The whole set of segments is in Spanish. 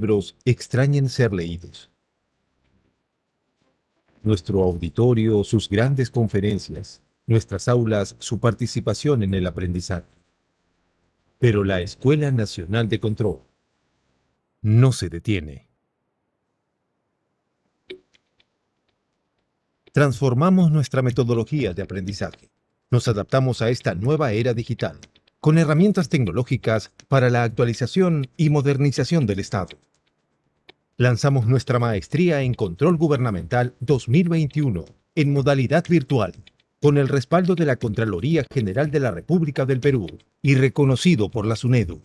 libros extrañen ser leídos. Nuestro auditorio, sus grandes conferencias, nuestras aulas, su participación en el aprendizaje. Pero la Escuela Nacional de Control no se detiene. Transformamos nuestra metodología de aprendizaje. Nos adaptamos a esta nueva era digital, con herramientas tecnológicas para la actualización y modernización del Estado. Lanzamos nuestra maestría en Control Gubernamental 2021 en modalidad virtual, con el respaldo de la Contraloría General de la República del Perú y reconocido por la SUNEDU.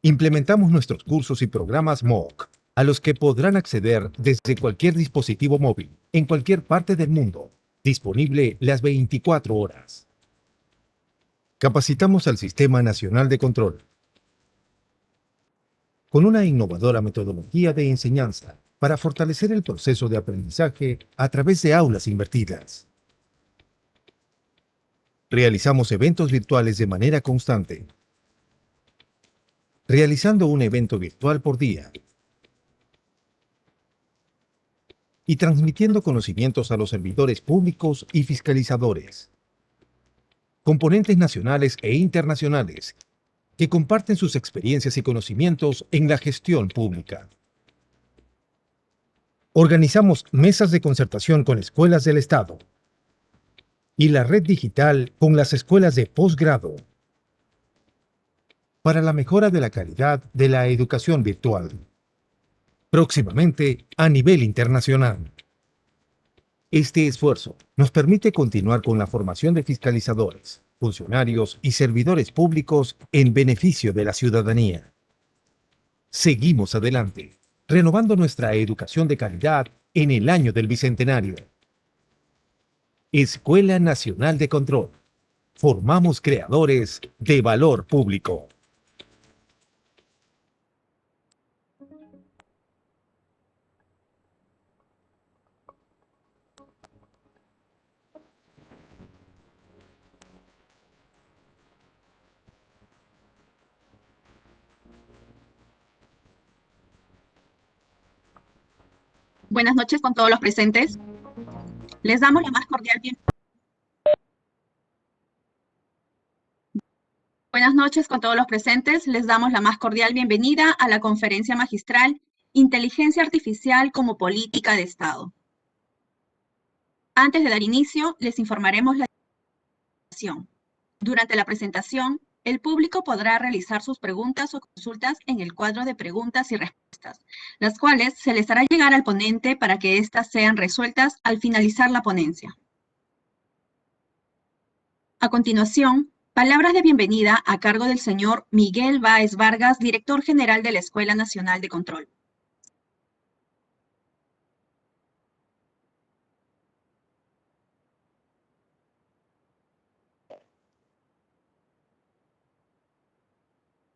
Implementamos nuestros cursos y programas MOOC, a los que podrán acceder desde cualquier dispositivo móvil, en cualquier parte del mundo, disponible las 24 horas. Capacitamos al Sistema Nacional de Control con una innovadora metodología de enseñanza para fortalecer el proceso de aprendizaje a través de aulas invertidas. Realizamos eventos virtuales de manera constante, realizando un evento virtual por día y transmitiendo conocimientos a los servidores públicos y fiscalizadores, componentes nacionales e internacionales que comparten sus experiencias y conocimientos en la gestión pública. Organizamos mesas de concertación con escuelas del Estado y la red digital con las escuelas de posgrado para la mejora de la calidad de la educación virtual. Próximamente a nivel internacional. Este esfuerzo nos permite continuar con la formación de fiscalizadores, funcionarios y servidores públicos en beneficio de la ciudadanía. Seguimos adelante, renovando nuestra educación de calidad en el año del Bicentenario. Escuela Nacional de Control. Formamos creadores de valor público. Buenas noches con todos los presentes. Les damos la más cordial bienvenida. Buenas noches con todos los presentes. Les damos la más cordial bienvenida a la conferencia magistral Inteligencia Artificial como Política de Estado. Antes de dar inicio, les informaremos la presentación. Durante la presentación, el público podrá realizar sus preguntas o consultas en el cuadro de preguntas y respuestas, las cuales se les hará llegar al ponente para que éstas sean resueltas al finalizar la ponencia. A continuación, palabras de bienvenida a cargo del señor Miguel Báez Vargas, director general de la Escuela Nacional de Control.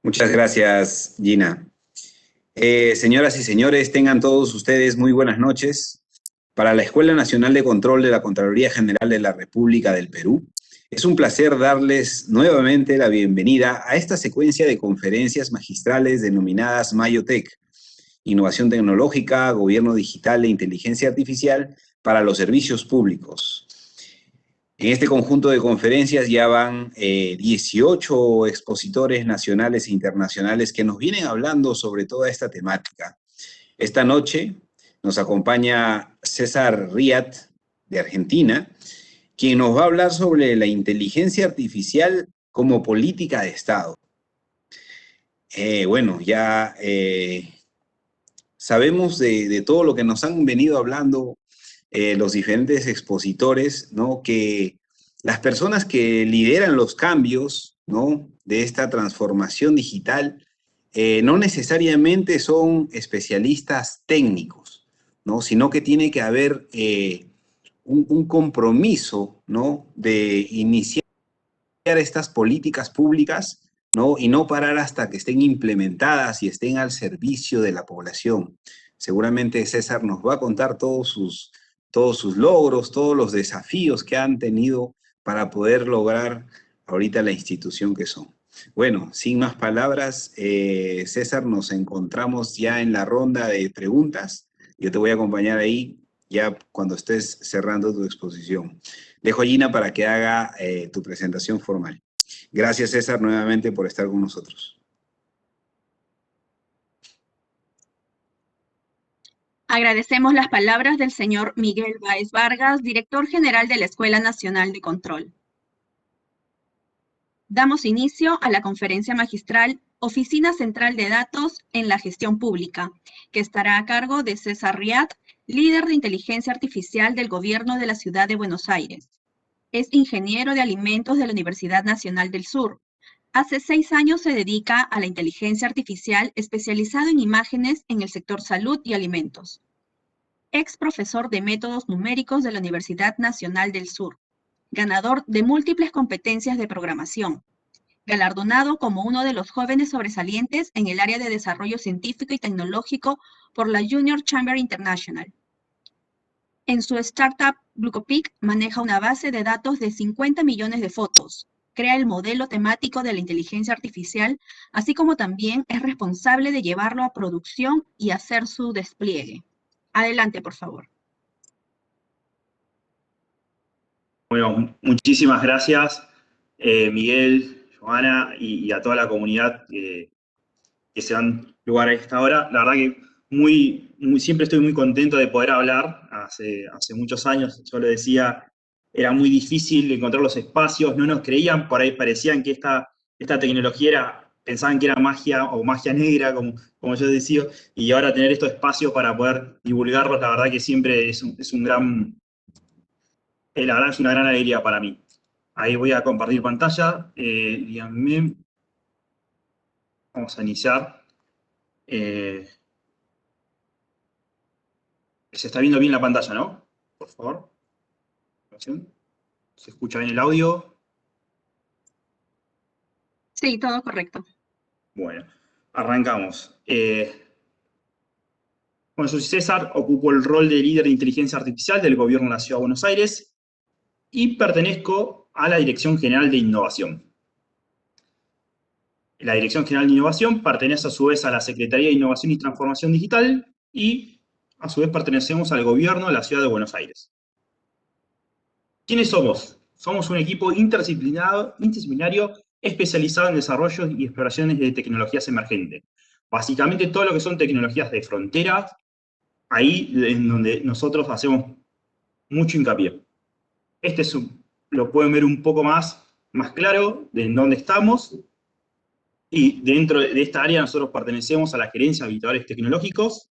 Muchas gracias, Gina. Señoras y señores, tengan todos ustedes muy buenas noches. Para la Escuela Nacional de Control de la Contraloría General de la República del Perú, es un placer darles nuevamente la bienvenida a esta secuencia de conferencias magistrales denominadas Mayotec, Innovación Tecnológica, Gobierno Digital e Inteligencia Artificial para los Servicios Públicos. En este conjunto de conferencias ya van 18 expositores nacionales e internacionales que nos vienen hablando sobre toda esta temática. Esta noche nos acompaña César Riat, de Argentina, quien nos va a hablar sobre la inteligencia artificial como política de Estado. Ya sabemos de todo lo que nos han venido hablando los diferentes expositores, ¿no? Que las personas que lideran los cambios, ¿no? De esta transformación digital no necesariamente son especialistas técnicos, ¿no? Sino que tiene que haber un compromiso, ¿no? De iniciar estas políticas públicas, ¿no? Y no parar hasta que estén implementadas y estén al servicio de la población. Seguramente César nos va a contar todos sus logros, todos los desafíos que han tenido para poder lograr ahorita la institución que son. Bueno, sin más palabras, César, nos encontramos ya en la ronda de preguntas. Yo te voy a acompañar ahí ya cuando estés cerrando tu exposición. Dejo a Gina para que haga tu presentación formal. Gracias, César, nuevamente por estar con nosotros. Agradecemos las palabras del señor Miguel Báez Vargas, director general de la Escuela Nacional de Control. Damos inicio a la conferencia magistral Oficina Central de Datos en la Gestión Pública, que estará a cargo de César Riad, líder de inteligencia artificial del Gobierno de la Ciudad de Buenos Aires. Es ingeniero de alimentos de la Universidad Nacional del Sur. Hace 6 años se dedica a la inteligencia artificial especializado en imágenes en el sector salud y alimentos. Ex profesor de métodos numéricos de la Universidad Nacional del Sur. Ganador de múltiples competencias de programación. Galardonado como uno de los jóvenes sobresalientes en el área de desarrollo científico y tecnológico por la Junior Chamber International. En su startup Glucopic maneja una base de datos de 50 millones de fotos, crea el modelo temático de la inteligencia artificial, así como también es responsable de llevarlo a producción y hacer su despliegue. Adelante, por favor. Bueno, muchísimas gracias, Miguel, Joana y a toda la comunidad que se dan lugar a esta hora. La verdad que siempre estoy muy contento de poder hablar. Hace muchos años, yo lo decía, era muy difícil encontrar los espacios, no nos creían, por ahí parecían que esta tecnología pensaban que era magia o magia negra, como yo decía, y ahora tener estos espacios para poder divulgarlos, la verdad que siempre la verdad es una gran alegría para mí. Ahí voy a compartir pantalla. Díganme. Vamos a iniciar. Se está viendo bien la pantalla, ¿no? Por favor. ¿Se escucha bien el audio? Sí, todo correcto. Bueno, arrancamos. Bueno, soy César, ocupo el rol de líder de inteligencia artificial del Gobierno de la Ciudad de Buenos Aires y pertenezco a la Dirección General de Innovación. La Dirección General de Innovación pertenece a su vez a la Secretaría de Innovación y Transformación Digital y a su vez pertenecemos al Gobierno de la Ciudad de Buenos Aires. ¿Quiénes somos? Somos un equipo interdisciplinario especializado en desarrollo y exploraciones de tecnologías emergentes. Básicamente todo lo que son tecnologías de frontera, ahí en donde nosotros hacemos mucho hincapié. Lo pueden ver un poco más claro de en dónde estamos. Y dentro de esta área nosotros pertenecemos a la gerencia de habilitadores tecnológicos.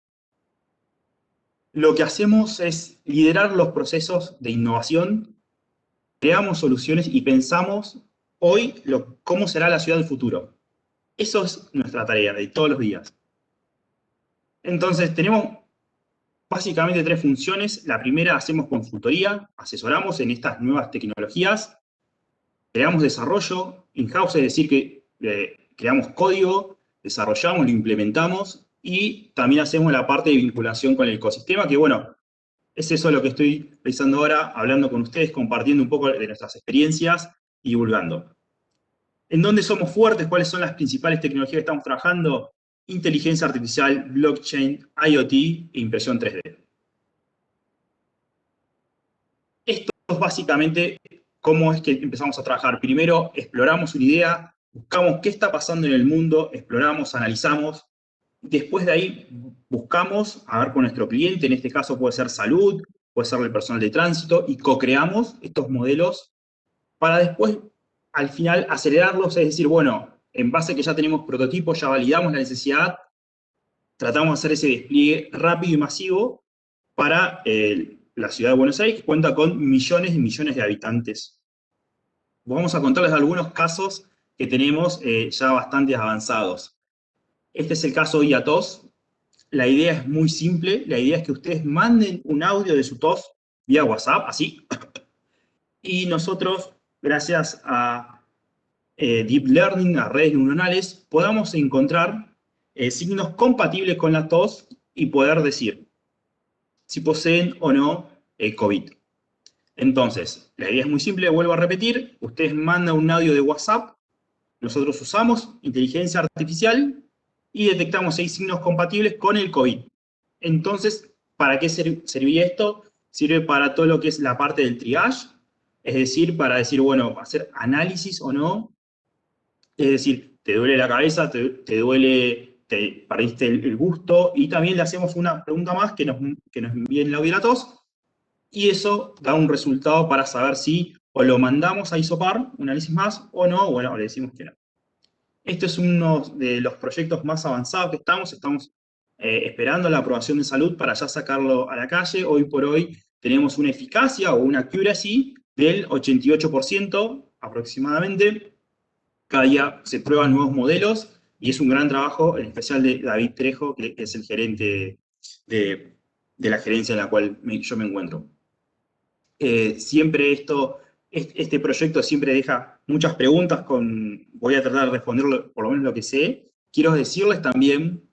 Lo que hacemos es liderar los procesos de innovación, creamos soluciones y pensamos hoy cómo será la ciudad del futuro. Eso es nuestra tarea de todos los días. Entonces tenemos básicamente 3 funciones. La primera, hacemos consultoría, asesoramos en estas nuevas tecnologías, creamos desarrollo in-house, es decir, que creamos código, desarrollamos, lo implementamos y también hacemos la parte de vinculación con el ecosistema, que bueno, es eso lo que estoy realizando ahora, hablando con ustedes, compartiendo un poco de nuestras experiencias y divulgando. ¿En dónde somos fuertes? ¿Cuáles son las principales tecnologías que estamos trabajando? Inteligencia artificial, blockchain, IoT e impresión 3D. Esto es básicamente cómo es que empezamos a trabajar. Primero, exploramos una idea, buscamos qué está pasando en el mundo, exploramos, analizamos. Después de ahí buscamos, a ver con nuestro cliente, en este caso puede ser salud, puede ser el personal de tránsito, y co-creamos estos modelos para después, al final, acelerarlos, es decir, bueno, en base a que ya tenemos prototipos, ya validamos la necesidad, tratamos de hacer ese despliegue rápido y masivo para la ciudad de Buenos Aires, que cuenta con millones y millones de habitantes. Vamos a contarles algunos casos que tenemos ya bastante avanzados. Este es el caso de IATOS. La idea es muy simple. La idea es que ustedes manden un audio de su tos vía WhatsApp, así. Y nosotros, gracias a Deep Learning, a redes neuronales, podamos encontrar signos compatibles con la tos y poder decir si poseen o no COVID. Entonces, la idea es muy simple, vuelvo a repetir. Ustedes mandan un audio de WhatsApp nosotros usamos inteligencia artificial y detectamos 6 signos compatibles con el COVID. Entonces, ¿para qué serviría esto? Sirve para todo lo que es la parte del triage, es decir, para decir, bueno, hacer análisis o no. Es decir, te duele la cabeza, te duele, te perdiste el gusto, y también le hacemos una pregunta más que nos envíe el audio de la tos, y eso da un resultado para saber si o lo mandamos a hisopar, un análisis más, o no, bueno, le decimos que no. Este es uno de los proyectos más avanzados que estamos esperando la aprobación de salud para ya sacarlo a la calle. Hoy por hoy tenemos una eficacia o una accuracy del 88% aproximadamente. Cada día se prueban nuevos modelos y es un gran trabajo, en especial de David Trejo, que es el gerente de la gerencia en la cual yo me encuentro. Siempre este proyecto siempre deja muchas preguntas, voy a tratar de responder por lo menos lo que sé. Quiero decirles también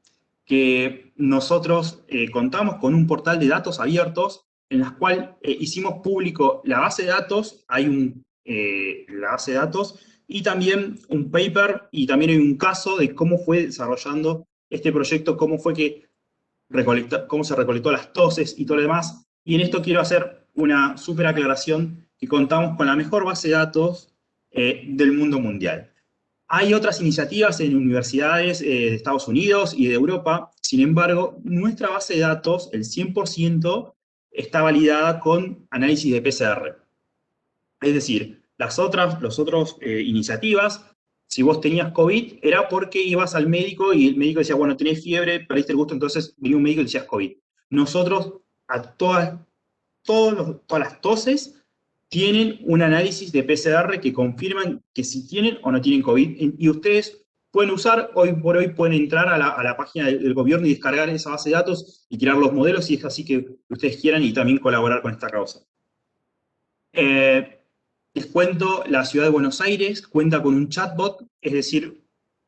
que nosotros contamos con un portal de datos abiertos en el cual hicimos público la base de datos, la base de datos, y también un paper, y también hay un caso de cómo fue desarrollando este proyecto, cómo se recolectó las toses y todo lo demás. Y en esto quiero hacer una súper aclaración, que contamos con la mejor base de datos del mundo mundial. Hay otras iniciativas en universidades de Estados Unidos y de Europa, sin embargo, nuestra base de datos, el 100%, está validada con análisis de PCR. Es decir, las otras iniciativas, si vos tenías COVID, era porque ibas al médico y el médico decía, bueno, tenés fiebre, perdiste el gusto, entonces venía un médico y decías COVID. Nosotros, a todas las toses, tienen un análisis de PCR que confirman que si tienen o no tienen COVID, y ustedes pueden usar, hoy por hoy pueden entrar a la página del gobierno y descargar esa base de datos y tirar los modelos, si es así que ustedes quieran, y también colaborar con esta causa. Les cuento, la ciudad de Buenos Aires cuenta con un chatbot, es decir,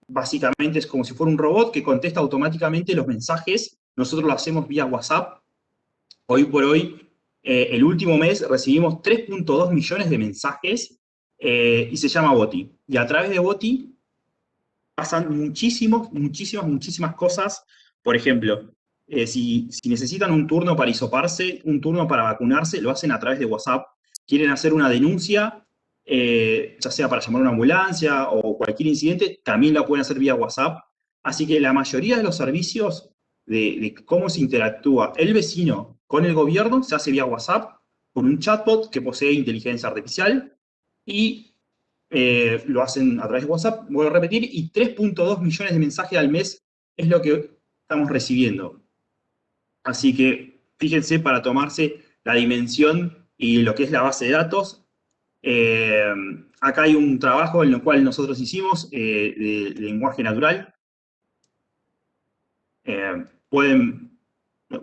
básicamente es como si fuera un robot que contesta automáticamente los mensajes. Nosotros lo hacemos vía WhatsApp. Hoy por hoy, el último mes recibimos 3.2 millones de mensajes y se llama Boti. Y a través de Boti pasan muchísimas cosas. Por ejemplo, si necesitan un turno para hisoparse, un turno para vacunarse, lo hacen a través de WhatsApp. Quieren hacer una denuncia, ya sea para llamar a una ambulancia o cualquier incidente, también la pueden hacer vía WhatsApp. Así que la mayoría de los servicios de cómo se interactúa el vecino con el gobierno se hace vía WhatsApp, con un chatbot que posee inteligencia artificial, y lo hacen a través de WhatsApp, voy a repetir, y 3.2 millones de mensajes al mes es lo que estamos recibiendo. Así que fíjense, para tomarse la dimensión y lo que es la base de datos. Acá hay un trabajo en el cual nosotros hicimos de lenguaje natural.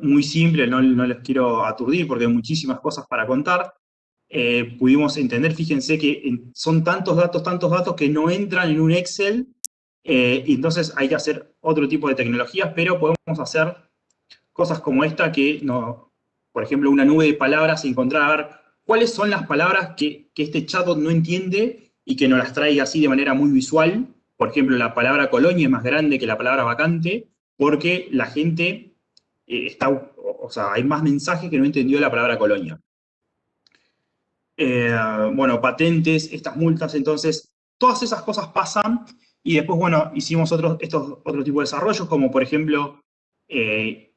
Muy simple, no les quiero aturdir porque hay muchísimas cosas para contar. Pudimos entender, fíjense que son tantos datos que no entran en un Excel, y entonces hay que hacer otro tipo de tecnologías, pero podemos hacer cosas como esta que no... Por ejemplo, una nube de palabras, encontrar a ver cuáles son las palabras que este chatbot no entiende y que nos las traiga así de manera muy visual. Por ejemplo, la palabra colonia es más grande que la palabra vacante, porque la gente hay más mensajes que no entendió la palabra colonia. Bueno, patentes, estas multas, entonces, todas esas cosas pasan, y después, bueno, hicimos otro tipo de desarrollos, como por ejemplo, el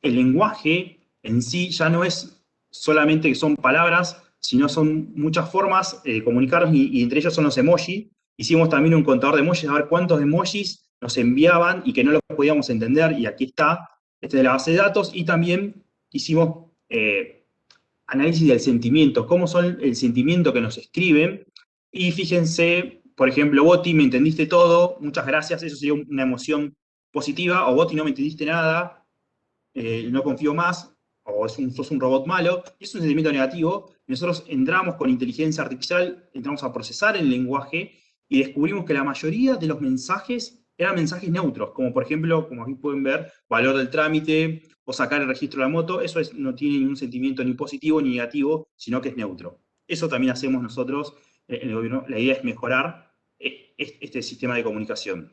lenguaje en sí ya no es solamente que son palabras, sino son muchas formas de comunicarnos, y entre ellos son los emojis. Hicimos también un contador de emojis, a ver cuántos emojis nos enviaban y que no los podíamos entender, y aquí está, este es de la base de datos, y también hicimos análisis del sentimiento, cómo son el sentimiento que nos escriben, y fíjense, por ejemplo, Boti, me entendiste todo, muchas gracias, eso sería una emoción positiva, o Boti, no me entendiste nada, no confío más, o sos un robot malo, y es un sentimiento negativo. Nosotros entramos con inteligencia artificial, entramos a procesar el lenguaje, y descubrimos que la mayoría de los mensajes eran mensajes neutros, como por ejemplo, como aquí pueden ver, valor del trámite, o sacar el registro de la moto. Eso no tiene ningún sentimiento ni positivo ni negativo, sino que es neutro. Eso también hacemos nosotros en el gobierno. La idea es mejorar este sistema de comunicación.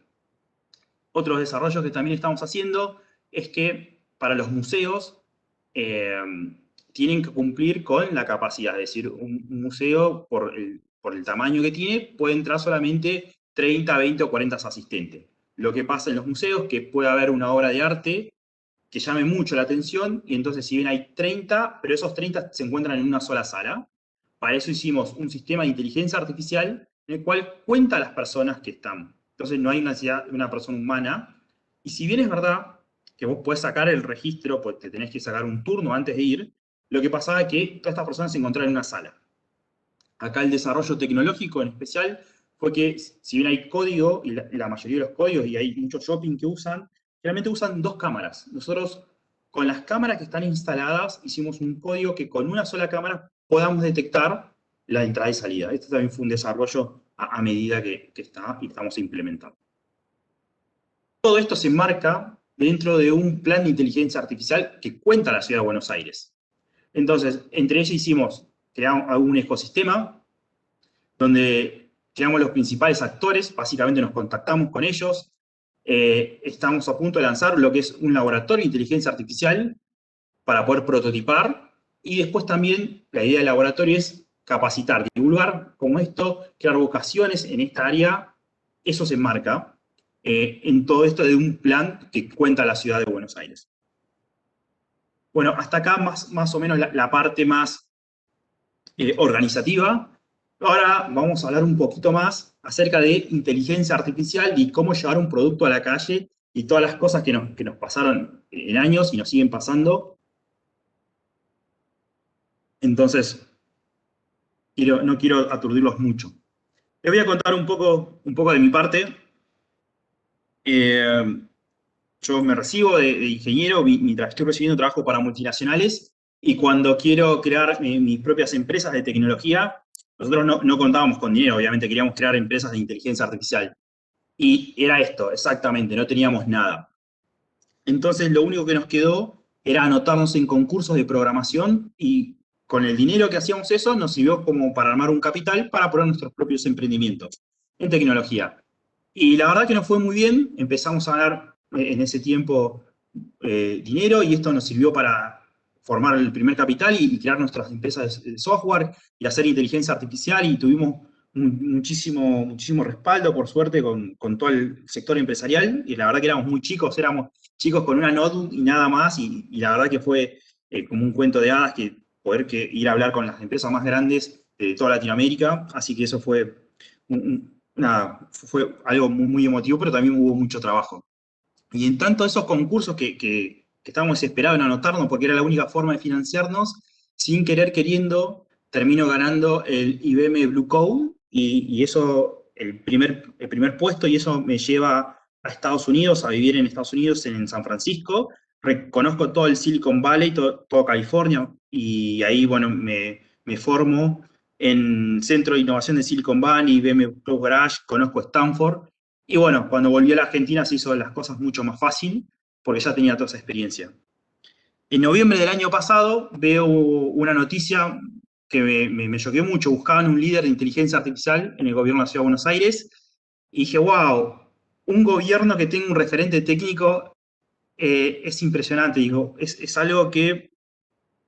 Otros desarrollos que también estamos haciendo es que para los museos tienen que cumplir con la capacidad, es decir, un museo por el tamaño que tiene puede entrar solamente 30, 20 o 40 asistentes. Lo que pasa en los museos es que puede haber una obra de arte que llame mucho la atención, y entonces si bien hay 30, pero esos 30 se encuentran en una sola sala, para eso hicimos un sistema de inteligencia artificial en el cual cuenta a las personas que están. Entonces no hay necesidad de una persona humana, y si bien es verdad que vos podés sacar el registro, pues te tenés que sacar un turno antes de ir, lo que pasaba es que todas estas personas se encontraban en una sala. Acá el desarrollo tecnológico en especial fue que, si bien hay código, y la mayoría de los códigos, y hay muchos shopping que usan, generalmente usan 2 cámaras. Nosotros, con las cámaras que están instaladas, hicimos un código que con una sola cámara podamos detectar la entrada y salida. Este también fue un desarrollo a medida que estamos implementando. Todo esto se enmarca dentro de un plan de inteligencia artificial que cuenta la Ciudad de Buenos Aires. Entonces, entre ellos creamos un ecosistema donde creamos los principales actores, básicamente nos contactamos con ellos, estamos a punto de lanzar lo que es un laboratorio de inteligencia artificial para poder prototipar, y después también la idea del laboratorio es capacitar, divulgar como esto, crear vocaciones en esta área. Eso se enmarca en todo esto de un plan que cuenta la Ciudad de Buenos Aires. Bueno, hasta acá más o menos la parte más organizativa. Ahora vamos a hablar un poquito más acerca de inteligencia artificial y cómo llevar un producto a la calle y todas las cosas que nos pasaron en años y nos siguen pasando. Entonces, no quiero aturdirlos mucho. Les voy a contar un poco de mi parte. Yo me recibo de ingeniero, estoy recibiendo trabajo para multinacionales, y cuando quiero crear mis propias empresas de tecnología, nosotros no contábamos con dinero, obviamente queríamos crear empresas de inteligencia artificial. Y era esto, exactamente, no teníamos nada. Entonces lo único que nos quedó era anotarnos en concursos de programación, y con el dinero que hacíamos eso nos sirvió como para armar un capital para poner nuestros propios emprendimientos en tecnología. Y la verdad que nos fue muy bien, empezamos a ganar en ese tiempo dinero, y esto nos sirvió para formar el primer capital y crear nuestras empresas de software y hacer inteligencia artificial, y tuvimos muchísimo respaldo, por suerte, con todo el sector empresarial, y la verdad que éramos chicos con una notebook y nada más, y la verdad que fue como un cuento de hadas poder ir a hablar con las empresas más grandes de toda Latinoamérica, así que eso fue fue algo muy emotivo, pero también hubo mucho trabajo. Y en tanto esos concursos que estábamos desesperados en anotarnos porque era la única forma de financiarnos, sin querer queriendo, termino ganando el IBM Blue Code, y eso, el primer puesto, y eso me lleva a Estados Unidos, a vivir en Estados Unidos, en San Francisco. Conozco todo el Silicon Valley, todo California, y ahí, bueno, me formo en Centro de Innovación de Silicon Valley, IBM Cloud Garage, conozco Stanford, y bueno, cuando volví a la Argentina se hizo las cosas mucho más fácil, porque ya tenía toda esa experiencia. En noviembre del año pasado veo una noticia que me choqueó mucho. Buscaban un líder de inteligencia artificial en el gobierno de la Ciudad de Buenos Aires, y dije, wow, un gobierno que tenga un referente técnico es impresionante. Digo, es algo que,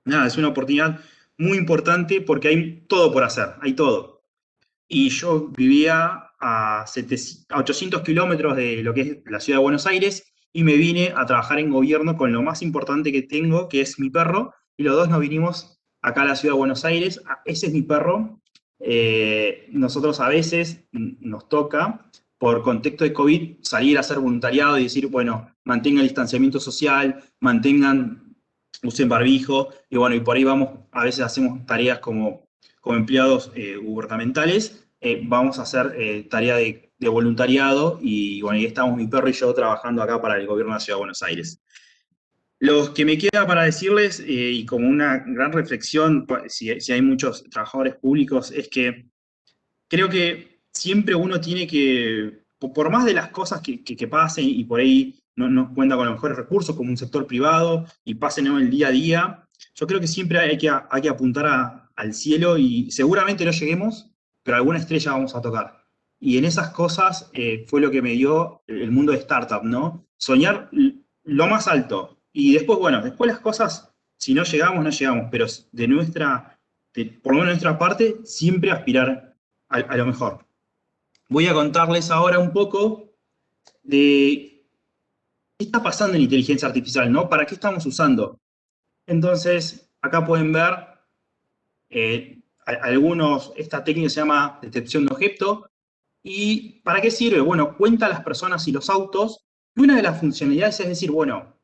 nada, es una oportunidad muy importante porque hay todo por hacer, hay todo. Y yo vivía a 800 kilómetros de lo que es la Ciudad de Buenos Aires, y me vine a trabajar en gobierno con lo más importante que tengo, que es mi perro, y los dos nos vinimos acá a la Ciudad de Buenos Aires. Ese es mi perro. Nosotros a veces nos toca, por contexto de COVID, salir a hacer voluntariado y decir, bueno, mantengan el distanciamiento social, usen barbijo, y bueno, y por ahí vamos, a veces hacemos tareas como empleados gubernamentales, vamos a hacer tarea de voluntariado, y bueno, ahí estamos mi perro y yo trabajando acá para el gobierno de la Ciudad de Buenos Aires. Lo que me queda para decirles, y como una gran reflexión, si hay muchos trabajadores públicos, es que creo que siempre uno tiene que, por más de las cosas que pasen, y por ahí no cuenta con los mejores recursos como un sector privado, y pasen en el día a día, yo creo que siempre hay que apuntar al cielo, y seguramente no lleguemos, pero alguna estrella vamos a tocar. y en esas cosas fue lo que me dio el mundo de startup, ¿no? Soñar lo más alto. Y después, bueno, después las cosas, si no llegamos, no llegamos, pero por lo menos de nuestra parte, siempre aspirar a lo mejor. Voy a contarles ahora un poco de qué está pasando en inteligencia artificial, ¿no? ¿Para qué estamos usando? Entonces, acá pueden ver esta técnica se llama detección de objeto. ¿Y para qué sirve? Bueno, cuenta las personas y los autos. Y una de las funcionalidades es decir, bueno,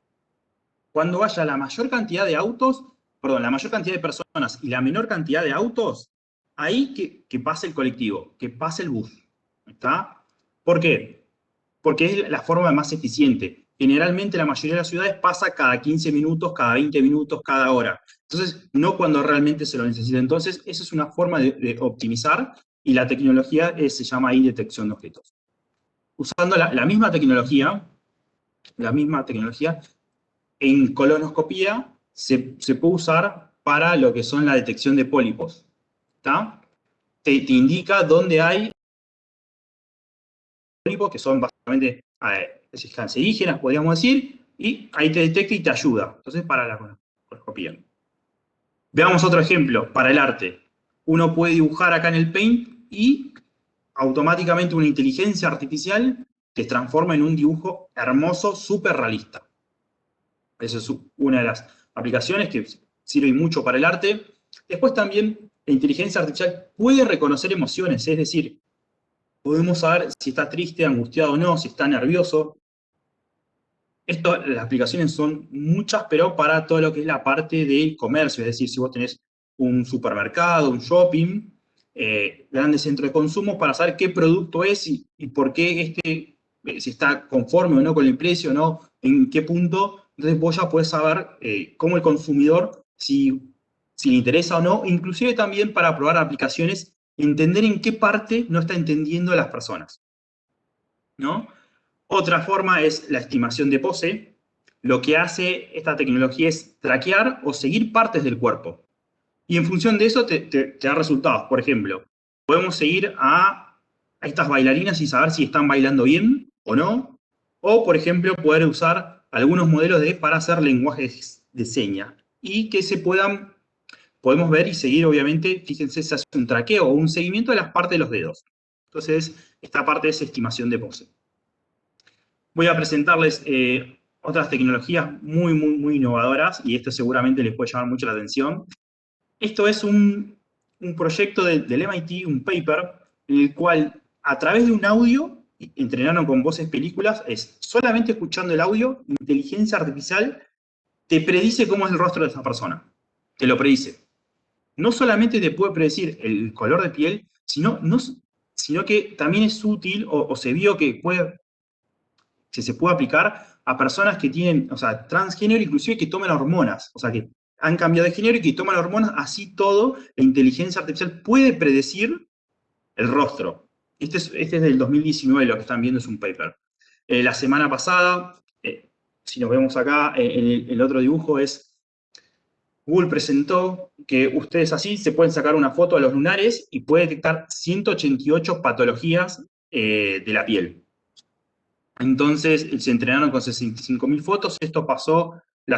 cuando haya la mayor cantidad de autos, perdón, la mayor cantidad de personas y la menor cantidad de autos, ahí que pase el colectivo, que pase el bus. ¿Está? ¿Por qué? Porque es la forma más eficiente. Generalmente la mayoría de las ciudades pasa cada 15 minutos, cada 20 minutos, cada hora. Entonces, no cuando realmente se lo necesita. Entonces, esa es una forma de optimizar y la tecnología se llama ahí detección de objetos. Usando la misma tecnología, en colonoscopía se puede usar para lo que son la detección de pólipos. ¿Está? Te indica dónde hay pólipos, que son básicamente cancerígenas, podríamos decir, y ahí te detecta y te ayuda. Entonces, para la colonoscopía. Veamos otro ejemplo, para el arte. Uno puede dibujar acá en el Paint y automáticamente una inteligencia artificial te transforma en un dibujo hermoso, súper realista. Esa es una de las aplicaciones que sirve mucho para el arte. Después también la inteligencia artificial puede reconocer emociones, es decir, podemos saber si está triste, angustiado o no, si está nervioso. Las aplicaciones son muchas, pero para todo lo que es la parte del comercio, es decir, si vos tenés un supermercado, un shopping, grandes centros de consumo, para saber qué producto es y por qué si está conforme o no con el precio o no, en qué punto. Entonces vos ya podés saber cómo el consumidor, si le interesa o no, inclusive también para probar aplicaciones, entender en qué parte no está entendiendo las personas, ¿no? Otra forma es la estimación de pose. Lo que hace esta tecnología es traquear o seguir partes del cuerpo. Y en función de eso te da resultados. Por ejemplo, podemos seguir a estas bailarinas y saber si están bailando bien o no. O, por ejemplo, poder usar algunos modelos para hacer lenguajes de señas. Y que podemos ver y seguir, obviamente, fíjense, se hace un traqueo o un seguimiento de las partes de los dedos. Entonces, esta parte es estimación de pose. Voy a presentarles otras tecnologías muy, muy, muy innovadoras, y esto seguramente les puede llamar mucho la atención. Esto es un proyecto del MIT, un paper, en el cual a través de un audio, entrenaron con voces películas, es solamente escuchando el audio, inteligencia artificial te predice cómo es el rostro de esa persona. Te lo predice. No solamente te puede predecir el color de piel, sino que también es útil, o se vio que se puede aplicar a personas que tienen, transgénero, inclusive que toman hormonas, que han cambiado de género y que toman hormonas, así todo, la inteligencia artificial puede predecir el rostro. Este es del 2019, lo que están viendo es un paper. La semana pasada, si nos vemos acá, el otro dibujo Google presentó que ustedes así se pueden sacar una foto de los lunares y puede detectar 188 patologías de la piel. Entonces se entrenaron con 65.000 fotos. Esto pasó en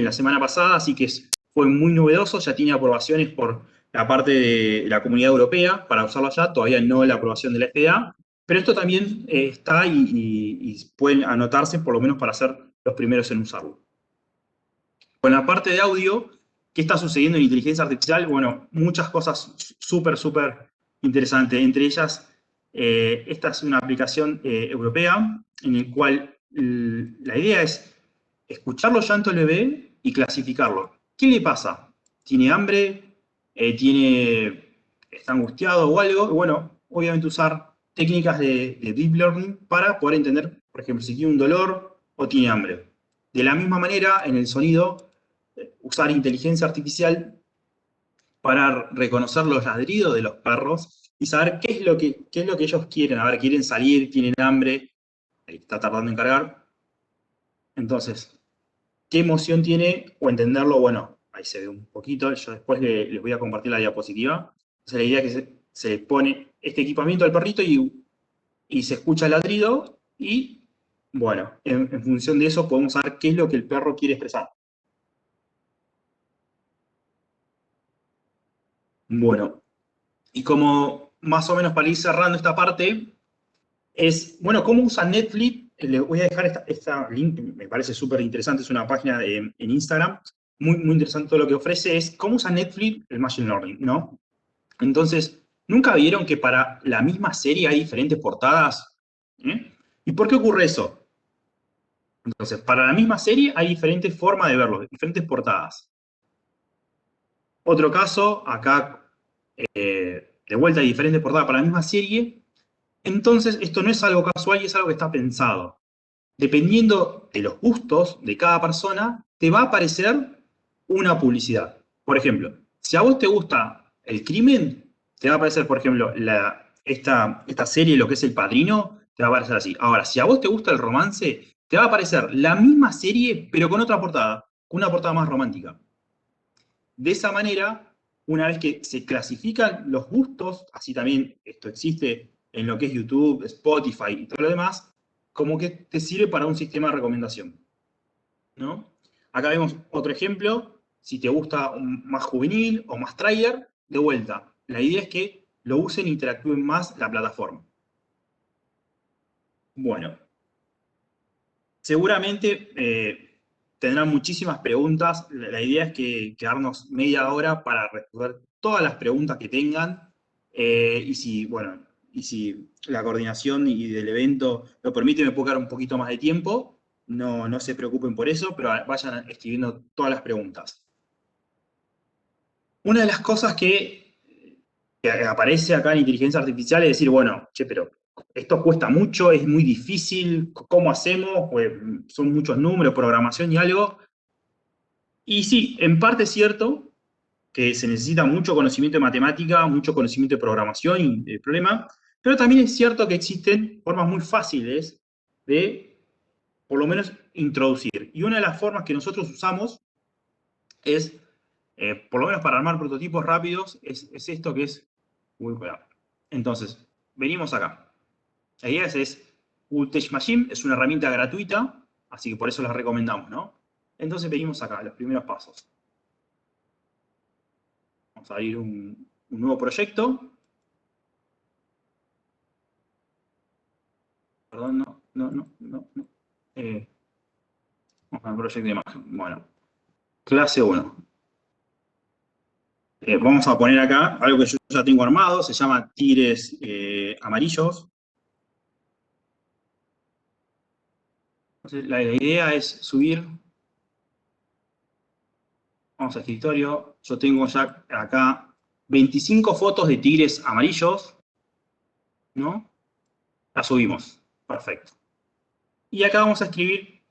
la semana pasada, así que fue muy novedoso. Ya tiene aprobaciones por la parte de la Comunidad Europea para usarlo allá, todavía no la aprobación de la FDA, pero esto también está y pueden anotarse por lo menos para ser los primeros en usarlo. Con la parte de audio, ¿qué está sucediendo en inteligencia artificial? Bueno, muchas cosas súper, súper interesantes. Entre ellas, esta es una aplicación europea en la cual la idea es escuchar los llantos del bebé y clasificarlo. ¿Qué le pasa? ¿Tiene hambre? ¿Está angustiado o algo? Bueno, obviamente usar técnicas de deep learning para poder entender, por ejemplo, si tiene un dolor o tiene hambre. De la misma manera, en el sonido, usar inteligencia artificial para reconocer los ladridos de los perros y saber qué es lo que ellos quieren. A ver, quieren salir, tienen hambre, está tardando en cargar. Entonces, ¿qué emoción tiene? O entenderlo, bueno, ahí se ve un poquito, yo después les voy a compartir la diapositiva. Entonces, la idea es que se pone este equipamiento del perrito y se escucha el ladrido y, bueno, en función de eso podemos saber qué es lo que el perro quiere expresar. Bueno, y como más o menos para ir cerrando esta parte, es, bueno, ¿cómo usa Netflix? Le voy a dejar esta link, me parece súper interesante, es una página en Instagram, muy, muy interesante todo lo que ofrece, es cómo usa Netflix el Machine Learning, ¿no? Entonces, ¿nunca vieron que para la misma serie hay diferentes portadas? ¿Y por qué ocurre eso? Entonces, para la misma serie hay diferentes formas de verlo, diferentes portadas. Otro caso, acá, de vuelta hay diferentes portadas para la misma serie. Entonces, esto no es algo casual y es algo que está pensado. Dependiendo de los gustos de cada persona, te va a aparecer una publicidad. Por ejemplo, si a vos te gusta el crimen, te va a aparecer, por ejemplo, esta serie, lo que es El Padrino, te va a aparecer así. Ahora, si a vos te gusta el romance, te va a aparecer la misma serie, pero con otra portada, con una portada más romántica. De esa manera, una vez que se clasifican los gustos, así también esto existe en lo que es YouTube, Spotify y todo lo demás, como que te sirve para un sistema de recomendación, ¿no? Acá vemos otro ejemplo, si te gusta más juvenil o más trailer, de vuelta. La idea es que lo usen e interactúen más la plataforma. Bueno, seguramente tendrán muchísimas preguntas. La idea es que quedarnos media hora para responder todas las preguntas que tengan. Y si la coordinación y del evento lo permite, me puedo quedar un poquito más de tiempo. No se preocupen por eso, pero vayan escribiendo todas las preguntas. Una de las cosas que aparece acá en inteligencia artificial es decir, bueno, che, pero esto cuesta mucho, es muy difícil, ¿cómo hacemos? Pues son muchos números, programación y algo. Y sí, en parte es cierto que se necesita mucho conocimiento de matemática, mucho conocimiento de programación y de problema, pero también es cierto que existen formas muy fáciles de, por lo menos, introducir. Y una de las formas que nosotros usamos es, por lo menos para armar prototipos rápidos, es esto que es... Entonces, venimos acá. La idea es Google Tech Machine, es una herramienta gratuita, así que por eso la recomendamos, ¿no? Entonces venimos acá, los primeros pasos. Vamos a abrir un nuevo proyecto. Perdón, no. Vamos a un proyecto de imagen. Bueno, clase 1. Vamos a poner acá algo que yo ya tengo armado, se llama tigres amarillos. Entonces, la idea es subir. Vamos a escritorio. Yo tengo ya acá 25 fotos de tigres amarillos, ¿no? Las subimos. Perfecto. Y acá vamos a escribir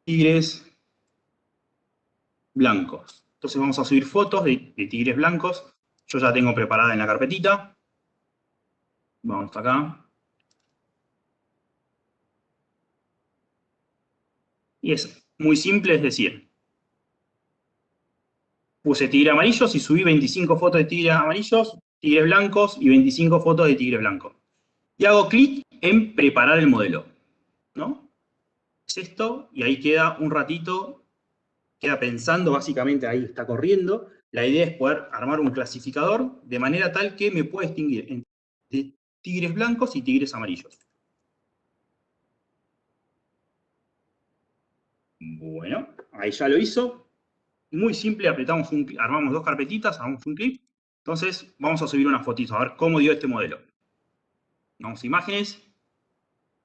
tigres blancos. Entonces vamos a subir fotos de tigres blancos. Yo ya tengo preparada en la carpetita. Vamos acá. Y es muy simple, es decir, puse tigres amarillos y subí 25 fotos de tigres amarillos, tigres blancos y 25 fotos de tigres blancos. Y hago clic en preparar el modelo, ¿no? Es esto, y ahí queda un ratito, queda pensando, básicamente ahí está corriendo. La idea es poder armar un clasificador de manera tal que me pueda distinguir entre tigres blancos y tigres amarillos. Bueno, ahí ya lo hizo. Muy simple, armamos dos carpetitas, armamos un clip. Entonces, vamos a subir una fotito, a ver cómo dio este modelo. Vamos a imágenes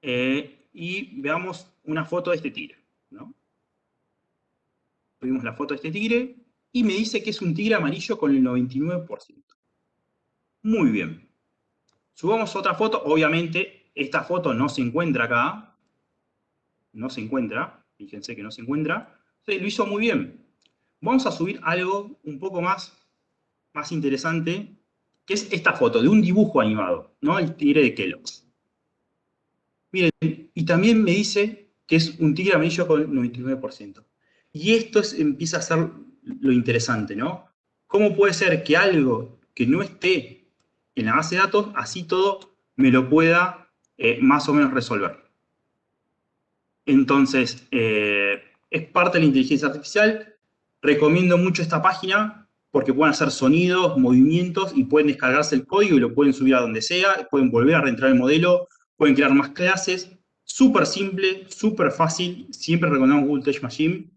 y veamos una foto de este tigre, ¿no? Subimos la foto de este tigre y me dice que es un tigre amarillo con el 99%. Muy bien. Subamos otra foto. Obviamente, esta foto no se encuentra acá. No se encuentra. Fíjense que no se encuentra. Entonces, lo hizo muy bien. Vamos a subir algo un poco más interesante, que es esta foto de un dibujo animado, ¿no? El tigre de Kellogg's. Miren, y también me dice que es un tigre amarillo con el 99%. Y esto empieza a ser lo interesante, ¿no? ¿Cómo puede ser que algo que no esté en la base de datos, así todo me lo pueda más o menos resolver. Entonces, es parte de la inteligencia artificial. Recomiendo mucho esta página porque pueden hacer sonidos, movimientos y pueden descargarse el código y lo pueden subir a donde sea, pueden volver a reentrar el modelo, pueden crear más clases. Súper simple, súper fácil. Siempre recomendamos Google Test Machine.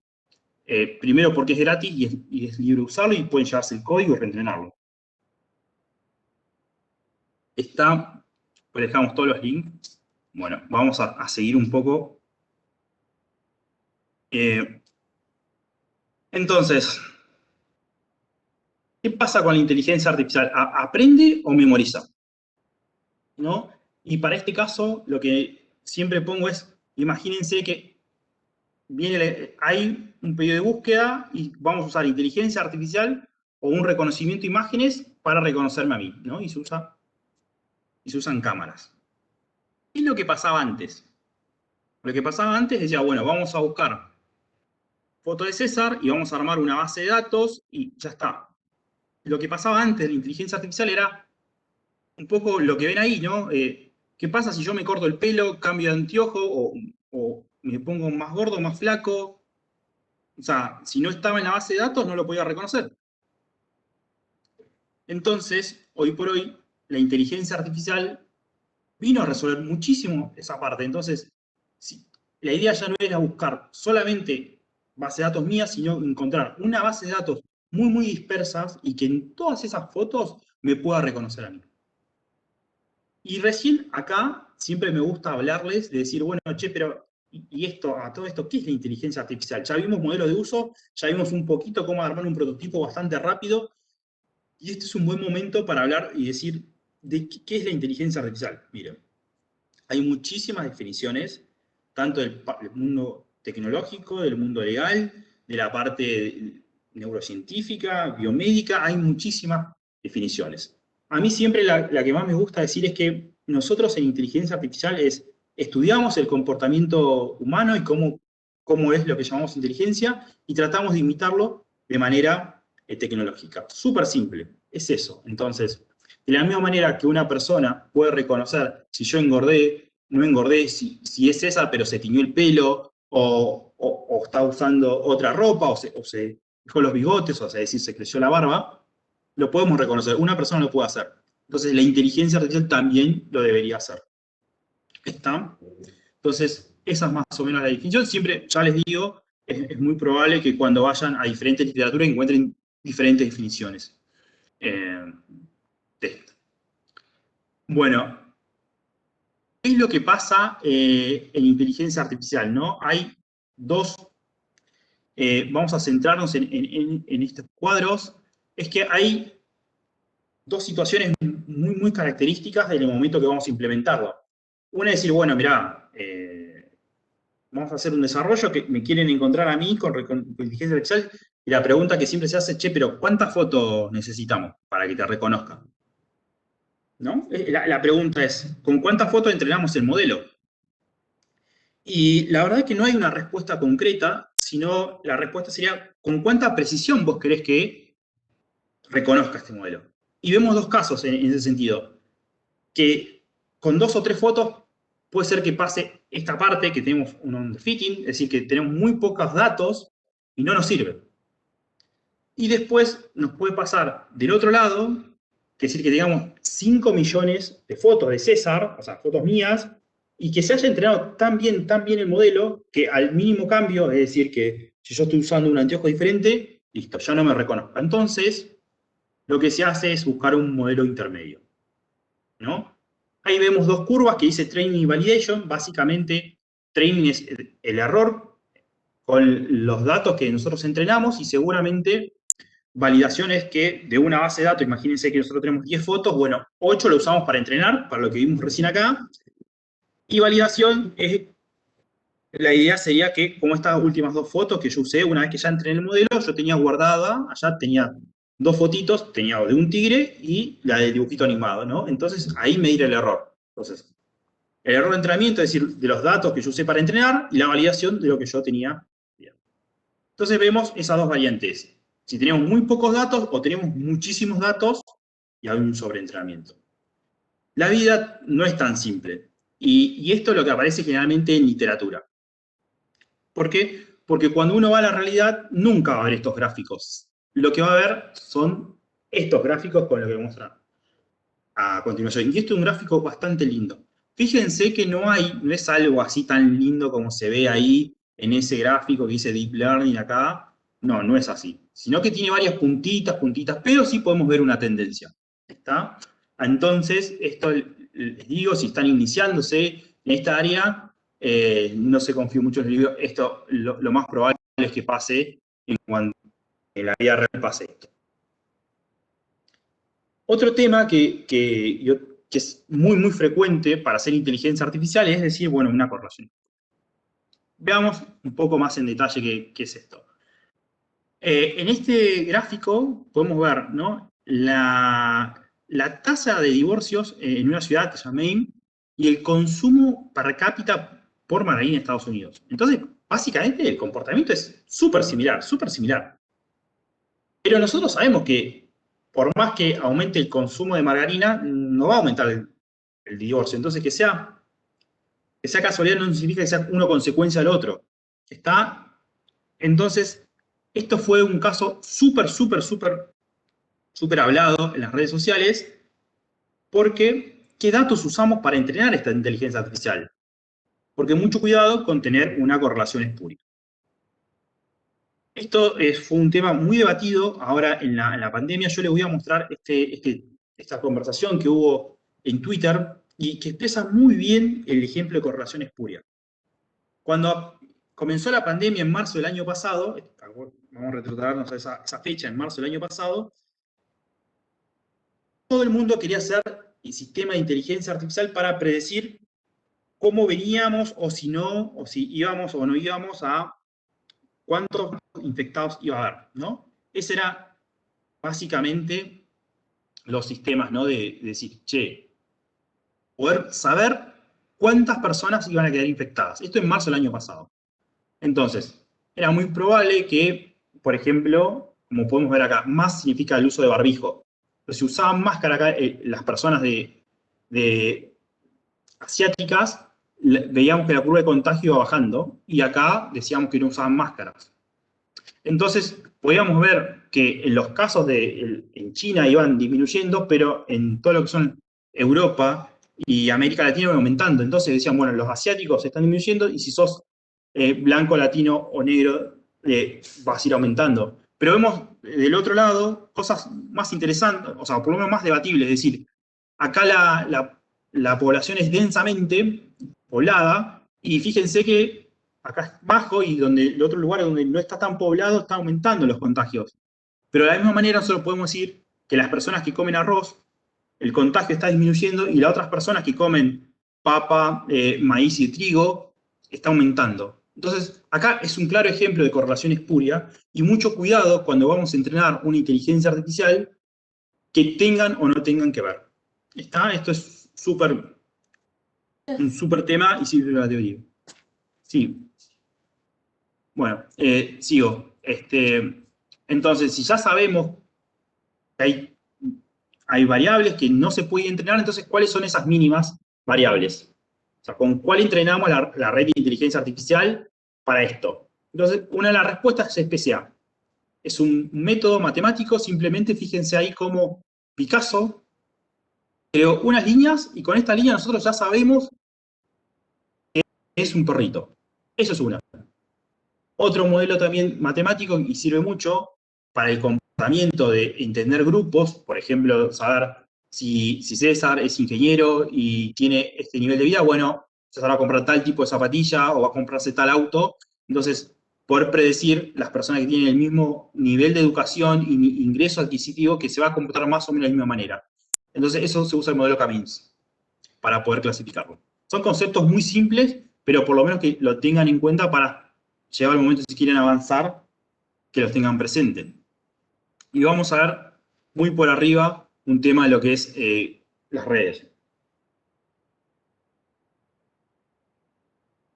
Primero porque es gratis y es libre usarlo y pueden llevarse el código y reentrenarlo. Está, pues dejamos todos los links. Bueno, vamos a seguir un poco. Entonces, ¿qué pasa con la inteligencia artificial? ¿Aprende o memoriza? ¿No? Y para este caso, lo que siempre pongo es, imagínense que hay un pedido de búsqueda y vamos a usar inteligencia artificial o un reconocimiento de imágenes para reconocerme a mí, ¿no? Y se usan cámaras. ¿Qué es lo que pasaba antes? Lo que pasaba antes decía, bueno, vamos a buscar foto de César y vamos a armar una base de datos y ya está. Lo que pasaba antes de la inteligencia artificial era un poco lo que ven ahí, ¿no? ¿Qué pasa si yo me corto el pelo, cambio de anteojo o me pongo más gordo, más flaco? O sea, si no estaba en la base de datos no lo podía reconocer. Entonces, hoy por hoy, la inteligencia artificial vino a resolver muchísimo esa parte. Entonces, la idea ya no era buscar solamente base de datos mías, sino encontrar una base de datos muy, muy dispersas y que en todas esas fotos me pueda reconocer a mí. Y recién acá siempre me gusta hablarles de decir, bueno, che, pero ¿y esto, a todo esto, qué es la inteligencia artificial? Ya vimos modelos de uso, ya vimos un poquito cómo armar un prototipo bastante rápido, y este es un buen momento para hablar y decir de qué es la inteligencia artificial. Miren, hay muchísimas definiciones, tanto del mundo tecnológico, del mundo legal, de la parte neurocientífica, biomédica, hay muchísimas definiciones. A mí siempre la que más me gusta decir es que nosotros en inteligencia artificial estudiamos el comportamiento humano y cómo es lo que llamamos inteligencia y tratamos de imitarlo de manera tecnológica. Súper simple, es eso. Entonces, de la misma manera que una persona puede reconocer si yo engordé, no engordé, si es César pero se tiñó el pelo, o está usando otra ropa, o se dejó los bigotes, o sea, decir, se creció la barba, lo podemos reconocer. Una persona lo puede hacer. Entonces, la inteligencia artificial también lo debería hacer. ¿Está? Entonces, esa es más o menos la definición. Siempre, ya les digo, es muy probable que cuando vayan a diferentes literaturas encuentren diferentes definiciones. Bueno, ¿qué es lo que pasa en inteligencia artificial? ¿No? Hay dos, vamos a centrarnos en estos cuadros, es que hay dos situaciones muy, muy características del momento que vamos a implementarlo. Una es decir, bueno, mirá, vamos a hacer un desarrollo que me quieren encontrar a mí con inteligencia artificial, y la pregunta que siempre se hace, che, pero ¿cuántas fotos necesitamos para que te reconozcan? ¿No? La pregunta es, ¿con cuántas fotos entrenamos el modelo? Y la verdad es que no hay una respuesta concreta, sino la respuesta sería, ¿con cuánta precisión vos querés que reconozca este modelo? Y vemos dos casos en ese sentido, que con 2 o 3 fotos puede ser que pase esta parte, que tenemos un underfitting, es decir, que tenemos muy pocos datos y no nos sirve. Y después nos puede pasar del otro lado, que es decir, que tengamos 5 millones de fotos de César, o sea, fotos mías, y que se haya entrenado tan bien el modelo, que al mínimo cambio, es decir, que si yo estoy usando un anteojo diferente, listo, ya no me reconozco. Entonces, lo que se hace es buscar un modelo intermedio, ¿no? Ahí vemos dos curvas que dice Training y Validation. Básicamente, Training es el error con los datos que nosotros entrenamos, y seguramente validación es que de una base de datos, imagínense que nosotros tenemos 10 fotos, bueno, 8 lo usamos para entrenar, para lo que vimos recién acá. Y validación es, la idea sería que, como estas últimas 2 fotos que yo usé, una vez que ya entrené el modelo, yo tenía guardada, allá tenía 2 fotitos, tenía de un tigre y la del dibujito animado, ¿no? Entonces, ahí medir el error. Entonces, el error de entrenamiento, es decir, de los datos que yo usé para entrenar, y la validación de lo que yo tenía. Entonces, vemos esas dos variantes. Si tenemos muy pocos datos o tenemos muchísimos datos y hay un sobreentrenamiento. La vida no es tan simple. Y esto es lo que aparece generalmente en literatura. ¿Por qué? Porque cuando uno va a la realidad, nunca va a ver estos gráficos. Lo que va a ver son estos gráficos con lo que vamos a continuación. Y esto es un gráfico bastante lindo. Fíjense que no es algo así tan lindo como se ve ahí en ese gráfico que dice Deep Learning acá. No, no es así. Sino que tiene varias puntitas, pero sí podemos ver una tendencia. ¿Está? Entonces, esto les digo, si están iniciándose en esta área, no se confíen mucho en el libro. Esto lo más probable es que pase cuando en la vida real pase esto. Otro tema que es muy, muy frecuente para hacer inteligencia artificial es decir, bueno, una correlación. Veamos un poco más en detalle qué es esto. En este gráfico podemos ver, ¿no?, la tasa de divorcios en una ciudad que se llama Maine y el consumo per cápita por margarina en Estados Unidos. Entonces, básicamente el comportamiento es súper similar, súper similar. Pero nosotros sabemos que por más que aumente el consumo de margarina, no va a aumentar el divorcio. Entonces, que sea casualidad no significa que sea uno consecuencia del otro. ¿Está? Entonces, esto fue un caso súper hablado en las redes sociales, porque ¿qué datos usamos para entrenar esta inteligencia artificial? Porque mucho cuidado con tener una correlación espuria. Esto fue un tema muy debatido ahora en la pandemia. Yo les voy a mostrar esta conversación que hubo en Twitter y que expresa muy bien el ejemplo de correlación espuria. Cuando comenzó la pandemia en marzo del año pasado, vamos a retrotraernos a esa fecha, en marzo del año pasado, todo el mundo quería hacer el sistema de inteligencia artificial para predecir cómo veníamos o si íbamos o no íbamos a cuántos infectados iba a haber, ¿no? Ese era básicamente los sistemas, ¿no? De decir, che, poder saber cuántas personas iban a quedar infectadas. Esto en marzo del año pasado. Entonces, era muy probable que, por ejemplo, como podemos ver acá, más significa el uso de barbijo. Pero si usaban máscara acá, las personas de asiáticas, veíamos que la curva de contagio iba bajando, y acá decíamos que no usaban máscaras. Entonces, podíamos ver que en los casos en China iban disminuyendo, pero en todo lo que son Europa y América Latina iban aumentando. Entonces decían, bueno, los asiáticos están disminuyendo, y si sos blanco, latino o negro, vas a ir aumentando. Pero vemos del otro lado cosas más interesantes, o sea, por lo menos más debatibles. Es decir, acá la población es densamente poblada, y fíjense que acá es bajo, y el otro lugar donde no está tan poblado está aumentando los contagios. Pero de la misma manera nosotros podemos decir que las personas que comen arroz, el contagio está disminuyendo, y las otras personas que comen papa, maíz y trigo, está aumentando. Entonces, acá es un claro ejemplo de correlación espuria, y mucho cuidado cuando vamos a entrenar una inteligencia artificial que tengan o no tengan que ver. Esto es un súper tema y sirve la teoría. Sí. Bueno, sigo. Entonces, si ya sabemos que hay variables que no se pueden entrenar, entonces, ¿cuáles son esas mínimas variables? O sea, ¿con cuál entrenamos la red de inteligencia artificial para esto? Entonces, una de las respuestas es PCA. Es un método matemático, simplemente fíjense ahí cómo Picasso creó unas líneas, y con esta línea nosotros ya sabemos que es un perrito. Eso es una. Otro modelo también matemático, y sirve mucho para el comportamiento de entender grupos, por ejemplo, saber si César es ingeniero y tiene este nivel de vida, bueno, César va a comprar tal tipo de zapatilla o va a comprarse tal auto. Entonces, poder predecir las personas que tienen el mismo nivel de educación y ingreso adquisitivo, que se va a comportar más o menos de la misma manera. Entonces, eso se usa el modelo Camins para poder clasificarlo. Son conceptos muy simples, pero por lo menos que lo tengan en cuenta para llegar al momento, si quieren avanzar, que los tengan presentes. Y vamos a ver muy por arriba un tema de lo que es las redes.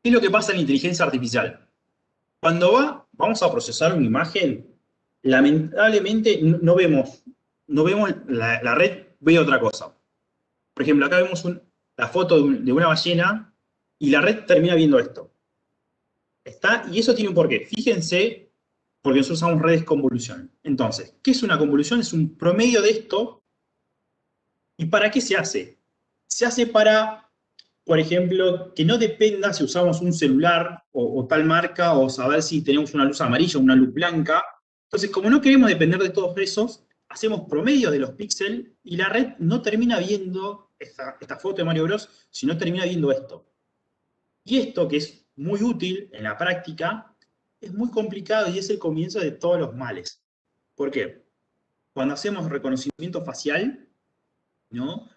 ¿Qué es lo que pasa en la inteligencia artificial? Cuando vamos a procesar una imagen, lamentablemente no vemos la red, ve otra cosa. Por ejemplo, acá vemos la foto de una ballena y la red termina viendo esto. Y eso tiene un porqué. Fíjense, porque nosotros usamos redes convolución. Entonces, ¿qué es una convolución? Es un promedio de esto. ¿Y para qué se hace? Se hace para, por ejemplo, que no dependa si usamos un celular o tal marca, o saber si tenemos una luz amarilla o una luz blanca. Entonces, como no queremos depender de todos esos, hacemos promedio de los píxeles y la red no termina viendo esta foto de Mario Bros, sino termina viendo esto. Y esto, que es muy útil en la práctica, es muy complicado y es el comienzo de todos los males. ¿Por qué? Cuando hacemos reconocimiento facial, ¿no?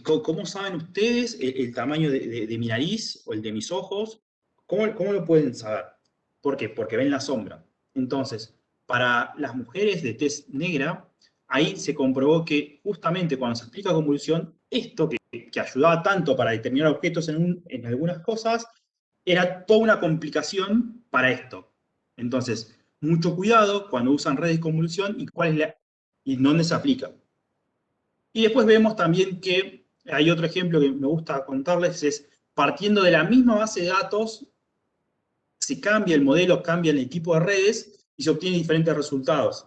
¿Cómo saben ustedes el tamaño de mi nariz o el de mis ojos? ¿Cómo lo pueden saber? ¿Por qué? Porque ven la sombra. Entonces, para las mujeres de tez negra, ahí se comprobó que justamente cuando se aplica convolución, esto que ayudaba tanto para determinar objetos en algunas cosas, era toda una complicación para esto. Entonces, mucho cuidado cuando usan redes de convolución y dónde se aplica. Y después vemos también que hay otro ejemplo que me gusta contarles, es partiendo de la misma base de datos, se cambia el modelo, cambia el tipo de redes y se obtienen diferentes resultados.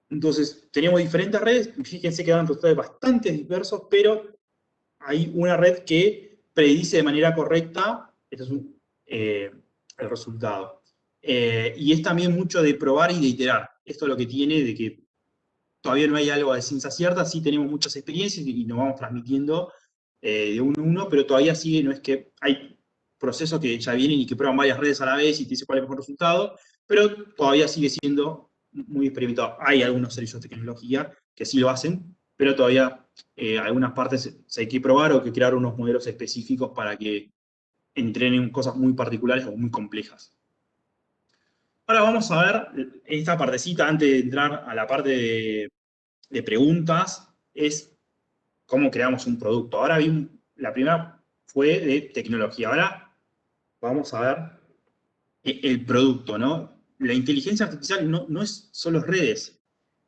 Entonces, tenemos diferentes redes, fíjense que dan resultados bastante diversos, pero hay una red que predice de manera correcta, este es el resultado. Y es también mucho de probar y de iterar. Esto es lo que tiene de que todavía no hay algo de ciencia cierta, sí tenemos muchas experiencias y nos vamos transmitiendo de uno a uno, pero todavía sigue, no es que hay procesos que ya vienen y que prueban varias redes a la vez y te dice cuál es el mejor resultado, pero todavía sigue siendo muy experimentado. Hay algunos servicios de tecnología que sí lo hacen, pero todavía algunas partes se hay que probar o que crear unos modelos específicos para que entrenen cosas muy particulares o muy complejas. Ahora vamos a ver esta partecita, antes de entrar a la parte de preguntas, es cómo creamos un producto. Ahora la primera fue de tecnología. Ahora vamos a ver el producto, ¿no? La inteligencia artificial no es solo redes,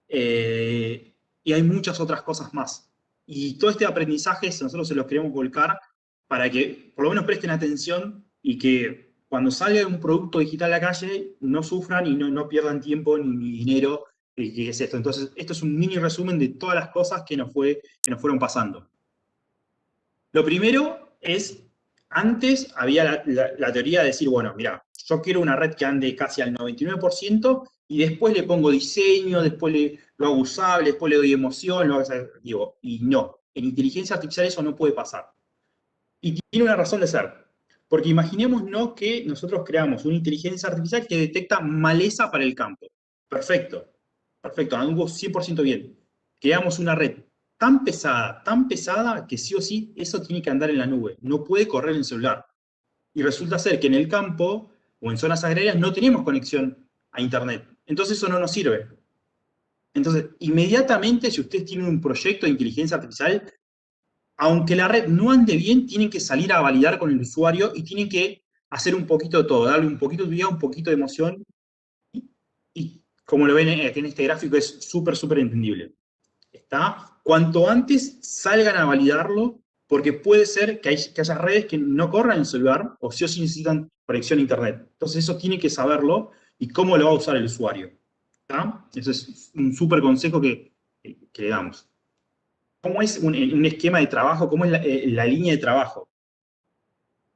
y hay muchas otras cosas más. Y todo este aprendizaje nosotros se los queremos volcar para que por lo menos presten atención y que cuando salga un producto digital a la calle no sufran y no pierdan tiempo ni dinero. ¿Qué es esto? Entonces, esto es un mini resumen de todas las cosas que nos fueron pasando. Lo primero es, antes había la teoría de decir, bueno, mira, yo quiero una red que ande casi al 99% y después le pongo diseño, después lo hago usable, después le doy emoción, y no, en inteligencia artificial eso no puede pasar. Y tiene una razón de ser. Porque imaginémonos que nosotros creamos una inteligencia artificial que detecta maleza para el campo. Perfecto, anduvo 100% bien. Creamos una red tan pesada, que sí o sí eso tiene que andar en la nube. No puede correr en el celular. Y resulta ser que en el campo o en zonas agrarias no tenemos conexión a internet. Entonces eso no nos sirve. Entonces, inmediatamente, si ustedes tienen un proyecto de inteligencia artificial, aunque la red no ande bien, tienen que salir a validar con el usuario y tienen que hacer un poquito de todo, darle un poquito de vida, un poquito de emoción. Y como lo ven en este gráfico, es súper entendible. ¿Está? Cuanto antes salgan a validarlo, porque puede ser que haya redes que no corran en el celular o sí o sí necesitan conexión a internet. Entonces eso tiene que saberlo y cómo lo va a usar el usuario. ¿Está? Ese es un súper consejo que le damos. ¿Cómo es un esquema de trabajo? ¿Cómo es la línea de trabajo?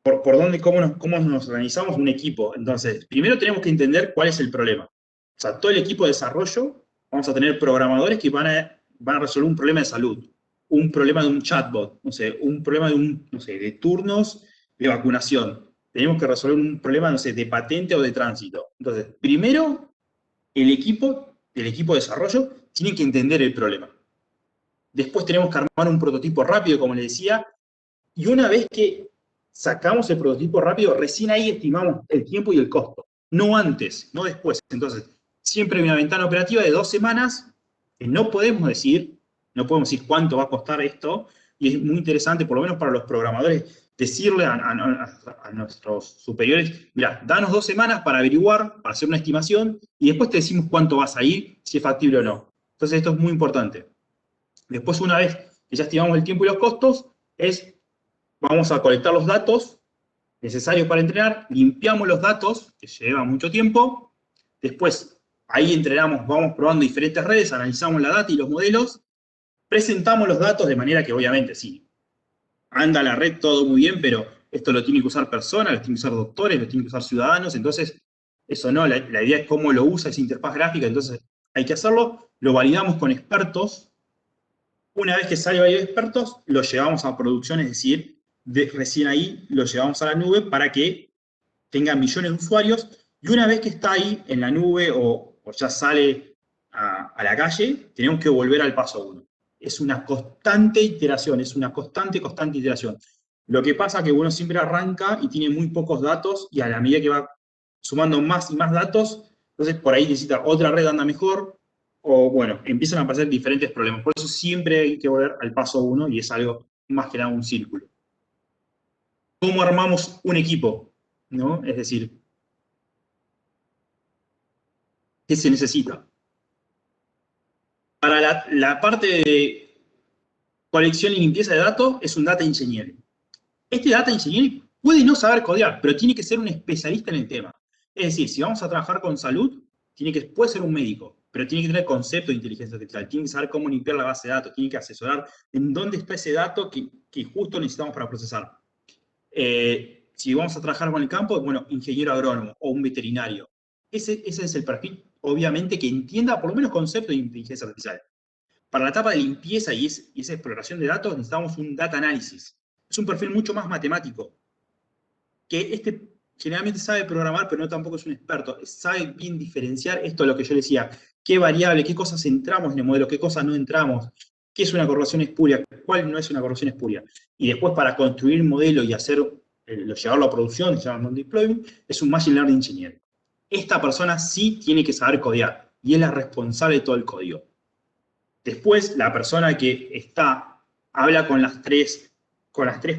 ¿Por dónde, cómo nos organizamos un equipo? Entonces, primero tenemos que entender cuál es el problema. O sea, todo el equipo de desarrollo, vamos a tener programadores que van a resolver un problema de salud, un problema de un chatbot, no sé, un problema de turnos de vacunación. Tenemos que resolver un problema, no sé, de patente o de tránsito. Entonces, primero, el equipo de desarrollo tiene que entender el problema. Después tenemos que armar un prototipo rápido, como les decía, y una vez que sacamos el prototipo rápido, recién ahí estimamos el tiempo y el costo. No antes, no después. Entonces, siempre hay una ventana operativa de 2 semanas, que no podemos decir cuánto va a costar esto, y es muy interesante, por lo menos para los programadores, decirle a nuestros superiores, mira, danos 2 semanas para averiguar, para hacer una estimación, y después te decimos cuánto vas a ir, si es factible o no. Entonces esto es muy importante. Después, una vez que ya estimamos el tiempo y los costos, es vamos a colectar los datos necesarios para entrenar, limpiamos los datos, que lleva mucho tiempo, después ahí entrenamos, vamos probando diferentes redes, analizamos la data y los modelos, presentamos los datos de manera que obviamente sí, anda la red todo muy bien, pero esto lo tienen que usar personas, lo tienen que usar doctores, lo tienen que usar ciudadanos, entonces eso no, la idea es cómo lo usa esa interfaz gráfica, entonces hay que hacerlo, lo validamos con expertos, una vez que sale varios expertos, lo llevamos a producción, es decir, recién ahí lo llevamos a la nube para que tenga millones de usuarios, y una vez que está ahí en la nube o ya sale a la calle, tenemos que volver al paso 1. Es una constante iteración, es una constante iteración. Lo que pasa es que uno siempre arranca y tiene muy pocos datos, y a la medida que va sumando más y más datos, entonces por ahí necesita otra red anda mejor, o bueno, empiezan a aparecer diferentes problemas. Por eso siempre hay que volver al paso 1, y es algo más que nada un círculo. ¿Cómo armamos un equipo? ¿No? Es decir, ¿qué se necesita? Para la parte de colección y limpieza de datos, es un data engineer. Este data engineer puede no saber codear, pero tiene que ser un especialista en el tema. Es decir, si vamos a trabajar con salud, puede ser un médico, pero tiene que tener concepto de inteligencia artificial, tiene que saber cómo limpiar la base de datos, tiene que asesorar en dónde está ese dato que justo necesitamos para procesar. Si vamos a trabajar con el campo, bueno, ingeniero agrónomo o un veterinario. Ese es el perfil, obviamente, que entienda por lo menos concepto de inteligencia artificial. Para la etapa de limpieza y esa exploración de datos, necesitamos un data analysis. Es un perfil mucho más matemático, que generalmente sabe programar, pero no tampoco es un experto. Sabe bien diferenciar esto de lo que yo decía. Qué variable, qué cosas entramos en el modelo, qué cosas no entramos. ¿Qué es una correlación espuria? ¿Cuál no es una correlación espuria? Y después, para construir el modelo y llevarlo a producción, se llama deployment, es un Machine Learning Engineer. Esta persona sí tiene que saber codear, y es la responsable de todo el código. Después, la persona que habla con las tres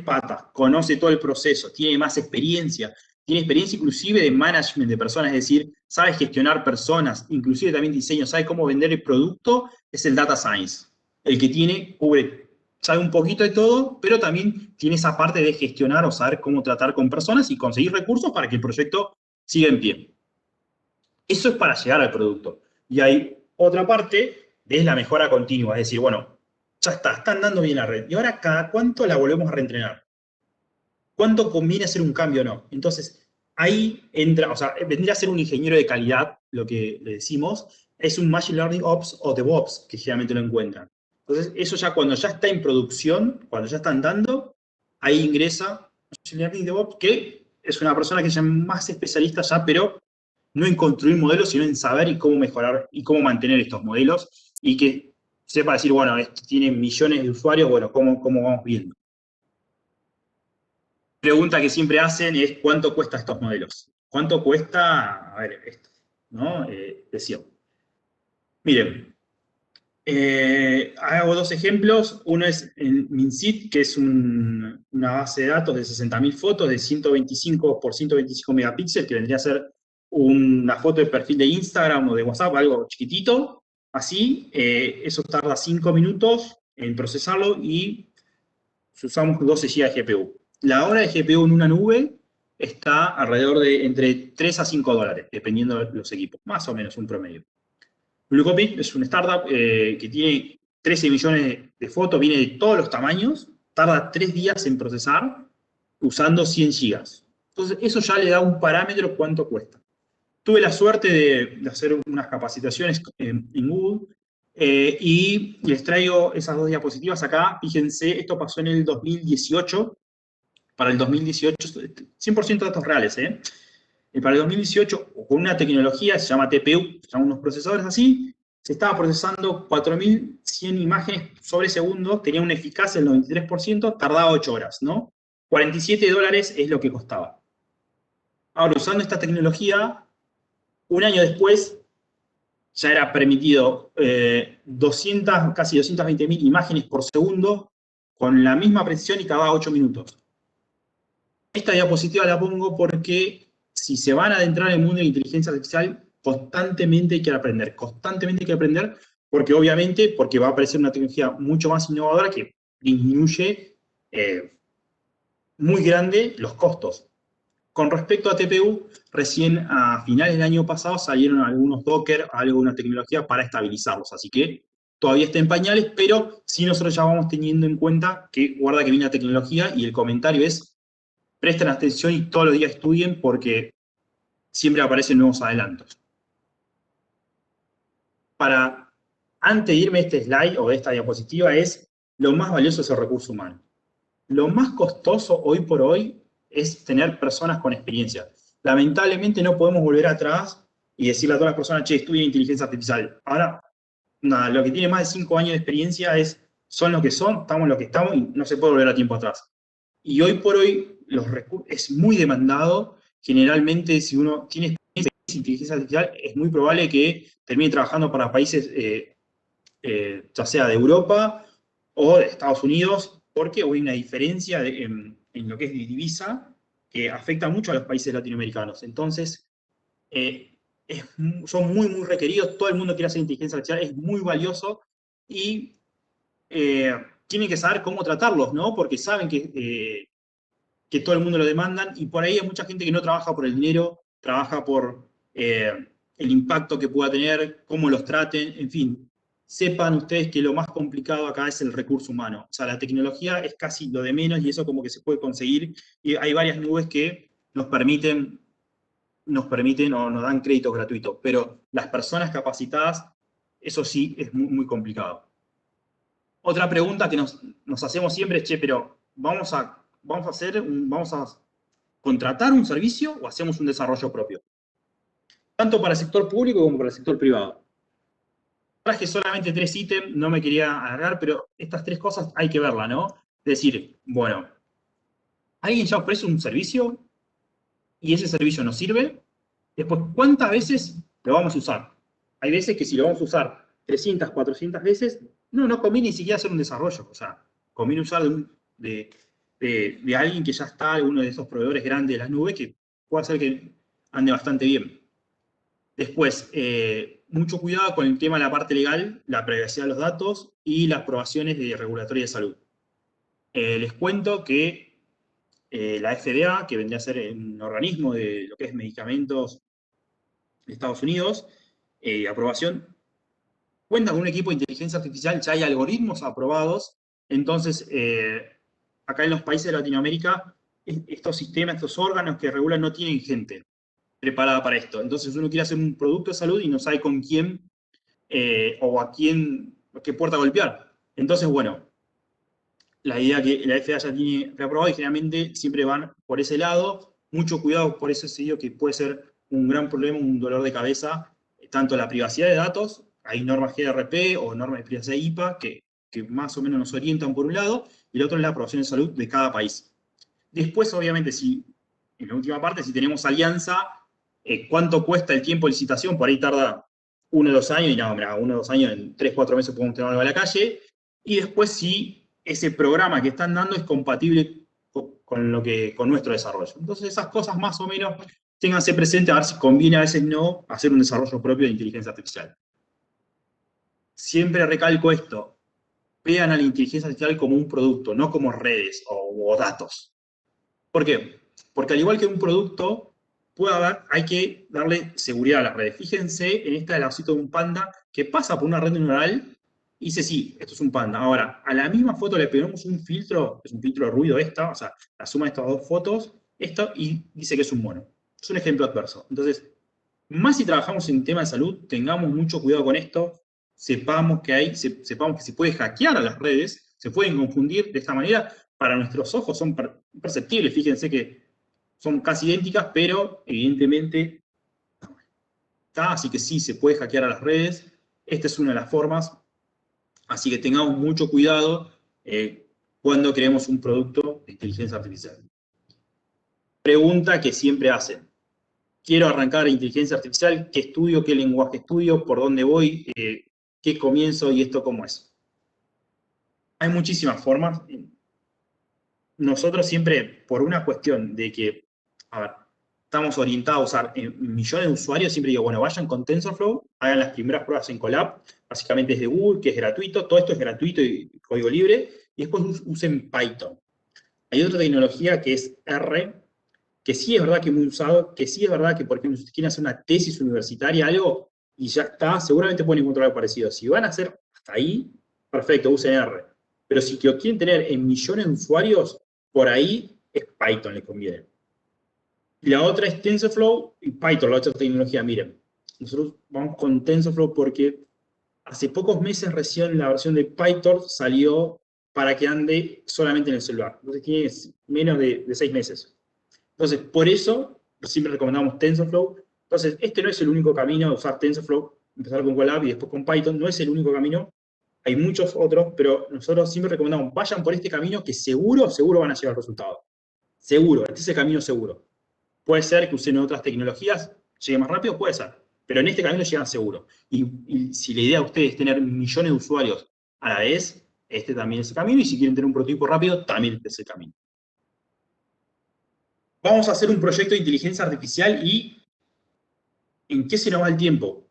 patas, conoce todo el proceso, tiene más experiencia, tiene experiencia inclusive de management de personas, es decir, sabe gestionar personas, inclusive también diseño, sabe cómo vender el producto, es el Data Science. El que sabe un poquito de todo, pero también tiene esa parte de gestionar o saber cómo tratar con personas y conseguir recursos para que el proyecto siga en pie. Eso es para llegar al producto. Y hay otra parte, es la mejora continua, es decir, bueno, ya está andando bien la red. Y ahora, ¿cada cuánto la volvemos a reentrenar? ¿Cuánto conviene hacer un cambio o no? Entonces, ahí entra, o sea, vendría a ser un ingeniero de calidad, lo que le decimos, es un Machine Learning Ops o DevOps, que generalmente lo encuentran. Entonces, eso ya cuando ya está en producción, cuando ya está andando, ahí ingresa Machine Learning DevOps, que es una persona que ya es más especialista ya, pero no en construir modelos, sino en saber y cómo mejorar y cómo mantener estos modelos, y que sepa decir, bueno, esto tiene millones de usuarios, bueno, ¿cómo vamos viendo? Pregunta que siempre hacen es, ¿cuánto cuesta estos modelos? ¿Cuánto cuesta, a ver, esto, ¿no? Decía. Miren, hago dos ejemplos. Uno es el MinSit, que es una base de datos de 60.000 fotos de 125 por 125 megapíxeles, que vendría a ser una foto de perfil de Instagram o de WhatsApp, algo chiquitito, así. Eso tarda 5 minutos en procesarlo y usamos 12 GB de GPU. La hora de GPU en una nube está alrededor de entre 3 a 5 dólares, dependiendo de los equipos, más o menos un promedio. Bluecopy es una startup que tiene 13 millones de fotos, viene de todos los tamaños, tarda 3 días en procesar, usando 100 gigas. Entonces, eso ya le da un parámetro cuánto cuesta. Tuve la suerte de hacer unas capacitaciones en Google, y les traigo esas dos diapositivas acá. Fíjense, esto pasó en el 2018. Para el 2018, 100% datos reales, para el 2018, con una tecnología, se llama TPU, se llaman unos procesadores así, se estaba procesando 4.100 imágenes sobre segundo, tenía una eficacia del 93%, tardaba 8 horas, ¿no? 47 dólares es lo que costaba. Ahora, usando esta tecnología, un año después, ya era permitido casi 220.000 imágenes por segundo, con la misma precisión y cada 8 minutos. Esta diapositiva la pongo porque si se van a adentrar en el mundo de la inteligencia artificial, constantemente hay que aprender, porque obviamente, porque va a aparecer una tecnología mucho más innovadora que disminuye muy grande los costos. Con respecto a TPU, recién a finales del año pasado salieron algunos Docker, alguna tecnología para estabilizarlos, así que todavía está en pañales, pero sí nosotros ya vamos teniendo en cuenta que guarda que viene la tecnología, y el comentario es: presten atención y todos los días estudien porque siempre aparecen nuevos adelantos. Antes de irme de este slide o de esta diapositiva, lo más valioso es el recurso humano. Lo más costoso hoy por hoy es tener personas con experiencia. Lamentablemente no podemos volver atrás y decirle a todas las personas: che, estudien inteligencia artificial. Ahora, nada, lo que tiene más de 5 años de experiencia son lo que son, estamos lo que estamos, y no se puede volver a tiempo atrás. Y hoy por hoy es muy demandado. Generalmente, si uno tiene experiencia en inteligencia artificial, es muy probable que termine trabajando para países, ya sea de Europa o de Estados Unidos, porque hoy hay una diferencia en lo que es divisa que afecta mucho a los países latinoamericanos. Entonces, son muy, muy requeridos. Todo el mundo quiere hacer inteligencia artificial, es muy valioso, y tienen que saber cómo tratarlos, ¿no? Porque saben que todo el mundo lo demandan, y por ahí hay mucha gente que no trabaja por el dinero, trabaja por el impacto que pueda tener, cómo los traten, en fin. Sepan ustedes que lo más complicado acá es el recurso humano. O sea, la tecnología es casi lo de menos, y eso como que se puede conseguir, y hay varias nubes que nos permiten o nos dan créditos gratuitos, pero las personas capacitadas, eso sí es muy, muy complicado. Otra pregunta que nos hacemos siempre es: che, pero ¿vamos a contratar un servicio o hacemos un desarrollo propio? Tanto para el sector público como para el sector privado. Traje solamente 3 ítems, no me quería alargar, pero estas 3 cosas hay que verlas, ¿no? Es decir, bueno, ¿alguien ya ofrece un servicio y ese servicio nos sirve? Después, ¿cuántas veces lo vamos a usar? Hay veces que si lo vamos a usar 300, 400 veces, no conviene ni siquiera hacer un desarrollo. O sea, conviene usar de alguien que ya está, uno de esos proveedores grandes de las nubes, que puede hacer que ande bastante bien. Después, mucho cuidado con el tema de la parte legal, la privacidad de los datos y las aprobaciones de regulatoria de salud. Les cuento que la FDA, que vendría a ser un organismo de lo que es medicamentos de Estados Unidos, aprobación, cuenta con un equipo de inteligencia artificial, ya hay algoritmos aprobados. Entonces, acá en los países de Latinoamérica, estos sistemas, estos órganos que regulan no tienen gente preparada para esto. Entonces uno quiere hacer un producto de salud y no sabe con quién o a qué puerta golpear. Entonces, bueno, la idea que la FDA ya tiene preaprobado, y generalmente siempre van por ese lado. Mucho cuidado, por eso se digo que puede ser un gran problema, un dolor de cabeza, tanto la privacidad de datos. Hay normas GRP o normas de privacidad IPA que más o menos nos orientan por un lado, y el otro es la aprobación de salud de cada país. Después, obviamente, en la última parte, si tenemos alianza, ¿cuánto cuesta el tiempo de licitación? Por ahí tarda 1 o 2 años, y no, mira, 1 o 2 años, en 3 o 4 meses podemos tener algo a la calle. Y después, si ese programa que están dando es compatible con nuestro desarrollo. Entonces, esas cosas más o menos ténganse presente, a ver si conviene, a veces no, hacer un desarrollo propio de inteligencia artificial. Siempre recalco esto: vean a la inteligencia artificial como un producto, no como redes o datos. ¿Por qué? Porque al igual que un producto, hay que darle seguridad a las redes. Fíjense en esta osito de un panda que pasa por una red neuronal y dice: sí, esto es un panda. Ahora, a la misma foto le pegamos un filtro, es un filtro de ruido o sea, la suma de estas 2 fotos, y dice que es un mono. Es un ejemplo adverso. Entonces, más si trabajamos en tema de salud, tengamos mucho cuidado con esto, sepamos que se puede hackear a las redes, se pueden confundir de esta manera. Para nuestros ojos son perceptibles, fíjense que son casi idénticas, pero evidentemente está, así que sí, se puede hackear a las redes. Esta es una de las formas, así que tengamos mucho cuidado cuando creemos un producto de inteligencia artificial. Pregunta que siempre hacen: quiero arrancar inteligencia artificial, ¿qué estudio, qué lenguaje estudio, por dónde voy, qué comienzo y esto cómo es? Hay muchísimas formas. Nosotros siempre, por una cuestión de que, a ver, estamos orientados a usar millones de usuarios, siempre digo, bueno, vayan con TensorFlow, hagan las primeras pruebas en Colab, básicamente es de Google, que es gratuito, todo esto es gratuito y código libre, y después usen Python. Hay otra tecnología que es R, que sí es verdad que es muy usado, que sí es verdad que, por ejemplo, si ustedes quieren hacer una tesis universitaria, algo, y ya está, seguramente pueden encontrar algo parecido. Si van a hacer hasta ahí, perfecto, usen R. Pero si lo quieren tener en millones de usuarios, por ahí es Python, les conviene. Y la otra es TensorFlow y Python, la otra tecnología. Miren, nosotros vamos con TensorFlow porque hace pocos meses recién la versión de Python salió para que ande solamente en el celular. Entonces tiene menos de 6 meses. Entonces, por eso siempre recomendamos TensorFlow. Entonces, este no es el único camino de usar TensorFlow, empezar con Colab y después con Python, no es el único camino. Hay muchos otros, pero nosotros siempre recomendamos, vayan por este camino que seguro, seguro van a llegar al resultado. Seguro, este es el camino seguro. Puede ser que usen otras tecnologías, llegue más rápido, puede ser, pero en este camino llegan seguro. Y si la idea de ustedes es tener millones de usuarios a la vez, este también es el camino, y si quieren tener un prototipo rápido, también este es el camino. Vamos a hacer un proyecto de inteligencia artificial y ¿en qué se nos va el tiempo?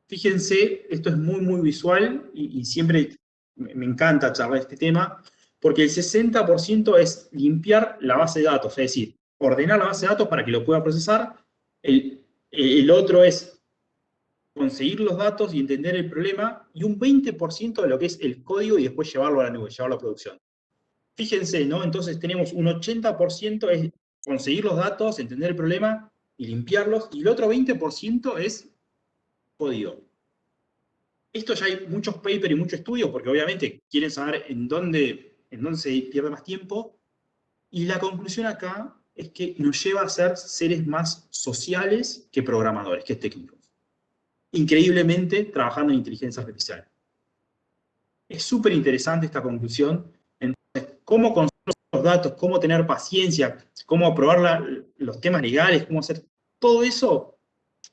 Fíjense, esto es muy, muy visual y siempre me encanta charlar este tema, porque el 60% es limpiar la base de datos, es decir, ordenar la base de datos para que lo pueda procesar. El otro es conseguir los datos y entender el problema, y un 20% de lo que es el código y después llevarlo a la nube, llevarlo a producción. Fíjense, ¿no? Entonces tenemos un 80% es conseguir los datos, entender el problema y limpiarlos, y el otro 20% es código. Esto ya hay muchos papers y muchos estudios, porque obviamente quieren saber en dónde se pierde más tiempo, y la conclusión acá es que nos lleva a ser seres más sociales que programadores, que técnicos. Increíblemente, trabajando en inteligencia artificial. Es súper interesante esta conclusión. Entonces, cómo construir los datos, cómo tener paciencia, cómo aprobar los temas legales, cómo hacer todo eso,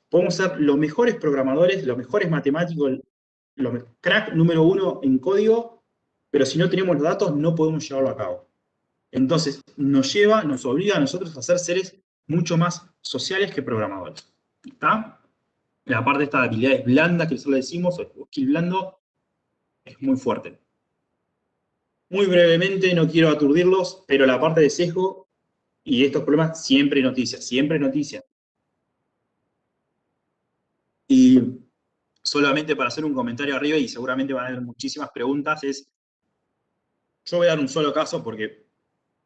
podemos ser los mejores programadores, los mejores matemáticos, los crack número 1 en código, pero si no tenemos los datos no podemos llevarlo a cabo. Entonces, nos obliga a nosotros a ser seres mucho más sociales que programadores. ¿Está? La parte de estas habilidades blandas que nosotros le decimos, o skill blando, es muy fuerte. Muy brevemente, no quiero aturdirlos, pero la parte de sesgo y estos problemas siempre hay noticias, siempre hay noticias. Y solamente para hacer un comentario arriba, y seguramente van a haber muchísimas preguntas, yo voy a dar un solo caso porque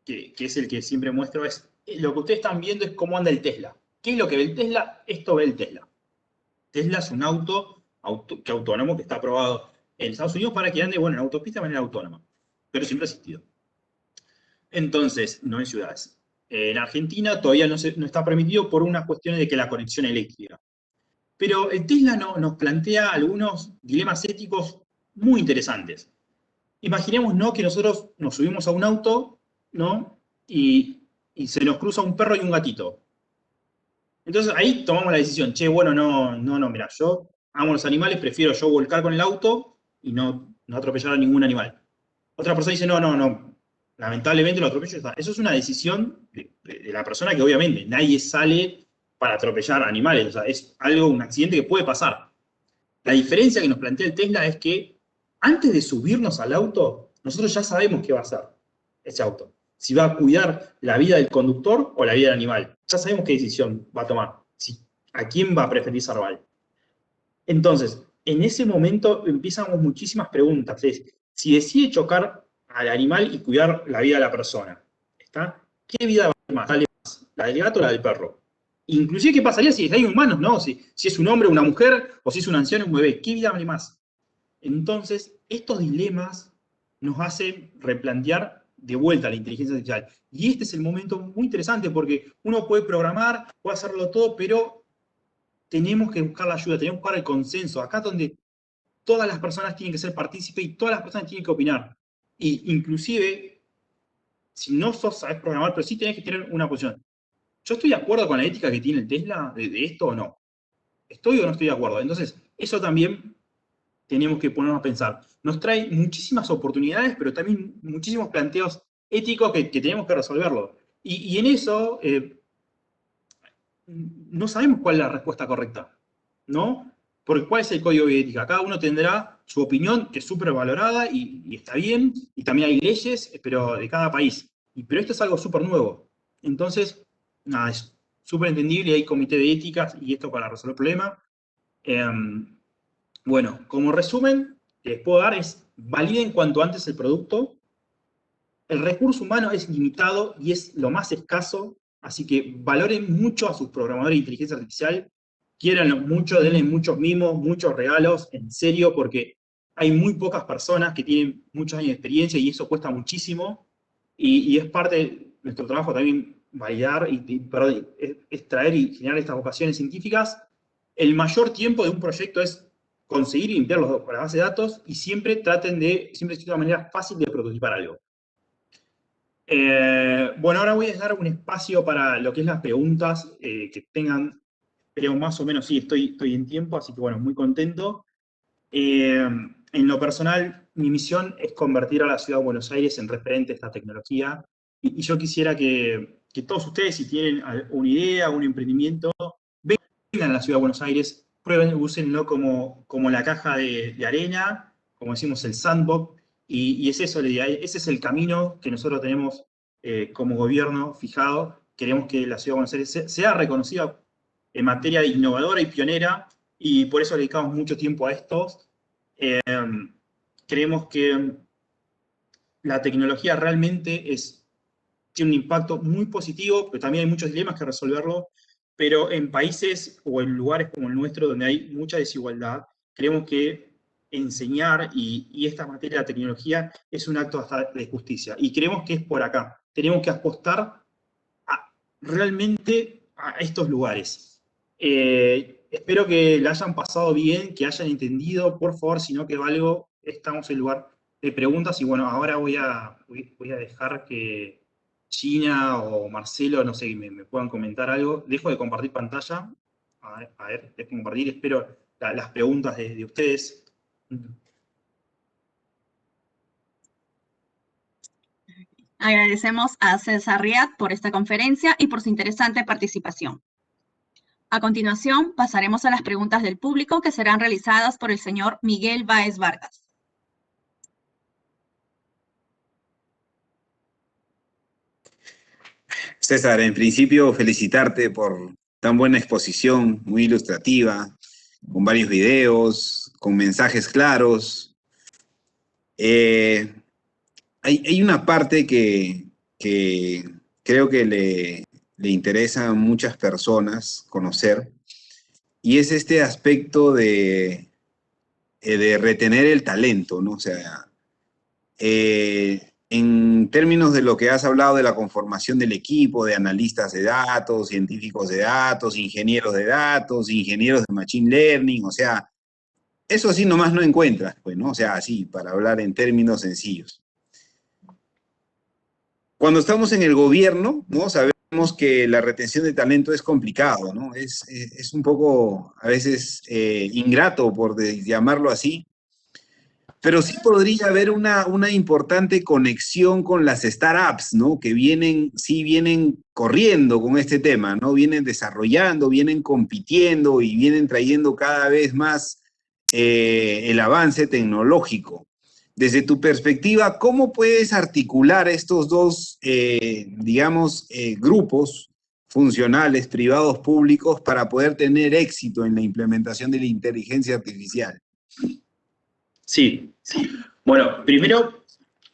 que es el que siempre muestro, es lo que ustedes están viendo es cómo anda el Tesla. ¿Qué es lo que ve el Tesla? Esto ve el Tesla. Tesla es un auto autónomo que está aprobado en Estados Unidos para que ande, bueno, en autopista de manera autónoma, pero siempre ha existido. Entonces, no en ciudades. En Argentina todavía no está permitido por unas cuestiones de que la conexión eléctrica. Pero el Tesla nos plantea algunos dilemas éticos muy interesantes. Imaginemos, ¿no?, que nosotros nos subimos a un auto, ¿no?, y se nos cruza un perro y un gatito. Entonces ahí tomamos la decisión, che, bueno, no, mira, yo amo los animales, prefiero yo volcar con el auto y no atropellar a ningún animal. Otra persona dice, no, lamentablemente lo atropello. Eso es una decisión de la persona que obviamente nadie sale para atropellar animales, o sea, es un accidente que puede pasar. La diferencia que nos plantea el Tesla es que antes de subirnos al auto, nosotros ya sabemos qué va a hacer ese auto. Si va a cuidar la vida del conductor o la vida del animal. Ya sabemos qué decisión va a tomar. A quién va a preferir salvar. Entonces, en ese momento empiezan muchísimas preguntas. Si decide chocar al animal y cuidar la vida de la persona, ¿está? ¿Qué vida vale más? ¿La del gato o la del perro? Inclusive, ¿qué pasaría si hay humanos, no? Si es un hombre, una mujer, o si es un anciano, un bebé. ¿Qué vida vale más? Entonces, estos dilemas nos hacen replantear de vuelta la inteligencia artificial. Y este es el momento muy interesante porque uno puede programar, puede hacerlo todo, pero tenemos que buscar la ayuda, tenemos que buscar el consenso. Acá es donde todas las personas tienen que ser partícipes y todas las personas tienen que opinar. Y inclusive, si no sabes programar, pero sí tenés que tener una posición. ¿Yo estoy de acuerdo con la ética que tiene el Tesla de esto o no? ¿Estoy o no estoy de acuerdo? Entonces, eso también tenemos que ponernos a pensar. Nos trae muchísimas oportunidades, pero también muchísimos planteos éticos que tenemos que resolverlo. Y en eso no sabemos cuál es la respuesta correcta, ¿no? Porque ¿cuál es el código de ética? Cada uno tendrá su opinión, que es súper valorada y está bien, y también hay leyes, pero de cada país. Pero esto es algo súper nuevo. Entonces, nada, es súper entendible, hay comité de éticas y esto para resolver el problema. Bueno, como resumen que les puedo dar es, validen cuanto antes el producto. El recurso humano es limitado y es lo más escaso, así que valoren mucho a sus programadores de inteligencia artificial, quiéranlos mucho, denle muchos mimos, muchos regalos, en serio, porque hay muy pocas personas que tienen muchos años de experiencia y eso cuesta muchísimo, y es parte de nuestro trabajo también validar perdón, es traer y generar estas vocaciones científicas. El mayor tiempo de un proyecto es conseguir limpiar la base de datos y siempre traten de, siempre existe una manera fácil de prototipar algo. Bueno, ahora voy a dar un espacio para lo que es las preguntas que tengan, pero más o menos, sí, estoy en tiempo, así que bueno, muy contento. En lo personal, mi misión es convertir a la Ciudad de Buenos Aires en referente de esta tecnología, y yo quisiera que todos ustedes, si tienen una idea, un emprendimiento, vengan a la Ciudad de Buenos Aires, prueben, úsenlo como la caja de arena, como decimos, el sandbox, y es eso la idea, ese es el camino que nosotros tenemos como gobierno fijado. Queremos que la Ciudad de Buenos Aires sea reconocida en materia de innovadora y pionera, y por eso le dedicamos mucho tiempo a estos. Creemos que la tecnología realmente tiene un impacto muy positivo, pero también hay muchos dilemas que resolverlo, pero en países o en lugares como el nuestro, donde hay mucha desigualdad, creemos que enseñar y esta materia de tecnología es un acto hasta de justicia. Y creemos que es por acá. Tenemos que apostar realmente a estos lugares. Espero que la hayan pasado bien, que hayan entendido. Por favor, si no quedó algo, estamos en lugar de preguntas. Y bueno, ahora voy a dejar que Gina o Marcelo, no sé, me puedan comentar algo. Dejo de compartir pantalla. A ver, dejo de compartir. Espero las preguntas de ustedes. Agradecemos a César Riad por esta conferencia y por su interesante participación. A continuación, pasaremos a las preguntas del público que serán realizadas por el señor Miguel Báez Vargas. César, en principio felicitarte por tan buena exposición, muy ilustrativa, con varios videos, con mensajes claros. Hay una parte que creo que le interesa a muchas personas conocer, y es este aspecto de retener el talento, ¿no? O sea, en términos de lo que has hablado de la conformación del equipo, de analistas de datos, científicos de datos, ingenieros de machine learning, o sea, eso así nomás no encuentras, pues, ¿no? O sea, así, para hablar en términos sencillos. Cuando estamos en el gobierno, ¿no? Sabemos que la retención de talento es complicado, ¿no? Es un poco, a veces, ingrato, por llamarlo así, pero sí podría haber una importante conexión con las startups, ¿no? Que vienen corriendo con este tema, ¿no? Vienen desarrollando, vienen compitiendo y vienen trayendo cada vez más el avance tecnológico. Desde tu perspectiva, ¿cómo puedes articular estos dos, grupos funcionales, privados, públicos, para poder tener éxito en la implementación de la inteligencia artificial? Sí. Bueno, primero,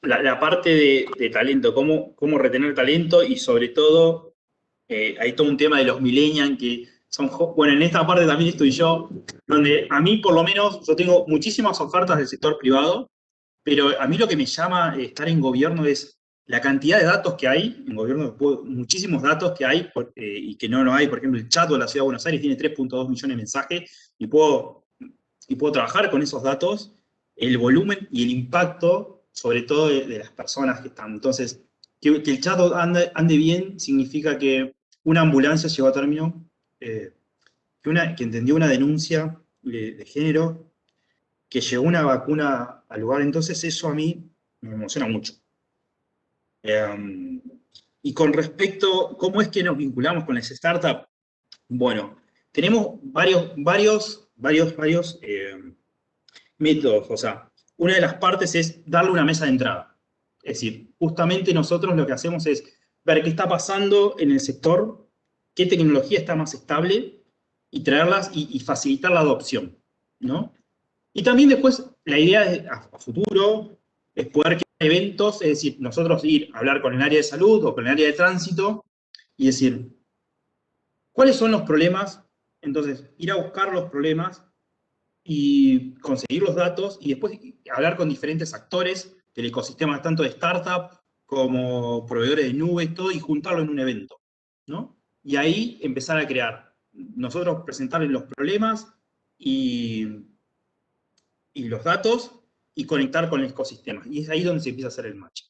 la parte de talento, cómo retener talento, y sobre todo, hay todo un tema de los millennials que son, bueno, en esta parte también estoy yo, donde a mí por lo menos, yo tengo muchísimas ofertas del sector privado, pero a mí lo que me llama estar en gobierno es la cantidad de datos que hay, en gobierno, muchísimos datos que hay y que no hay. Por ejemplo, el chat de la Ciudad de Buenos Aires tiene 3.2 millones de mensajes y puedo trabajar con esos datos, el volumen y el impacto, sobre todo de las personas que están. Entonces, que el chat ande bien significa que una ambulancia llegó a término, que entendió una denuncia de género, que llegó una vacuna al lugar. Entonces eso a mí me emociona mucho. Y con respecto, ¿cómo es que nos vinculamos con las startups? Bueno, tenemos varios métodos. O sea, una de las partes es darle una mesa de entrada. Es decir, justamente nosotros lo que hacemos es ver qué está pasando en el sector, qué tecnología está más estable, y traerlas y facilitar la adopción, ¿no? Y también después, la idea a futuro es poder crear eventos, es decir, nosotros ir a hablar con el área de salud o con el área de tránsito y decir, ¿cuáles son los problemas? Entonces, ir a buscar los problemas y conseguir los datos y después hablar con diferentes actores del ecosistema, tanto de startup como proveedores de nubes, todo, y juntarlo en un evento, ¿no? Y ahí empezar a crear. Nosotros presentarles los problemas y los datos y conectar con el ecosistema. Y es ahí donde se empieza a hacer el match.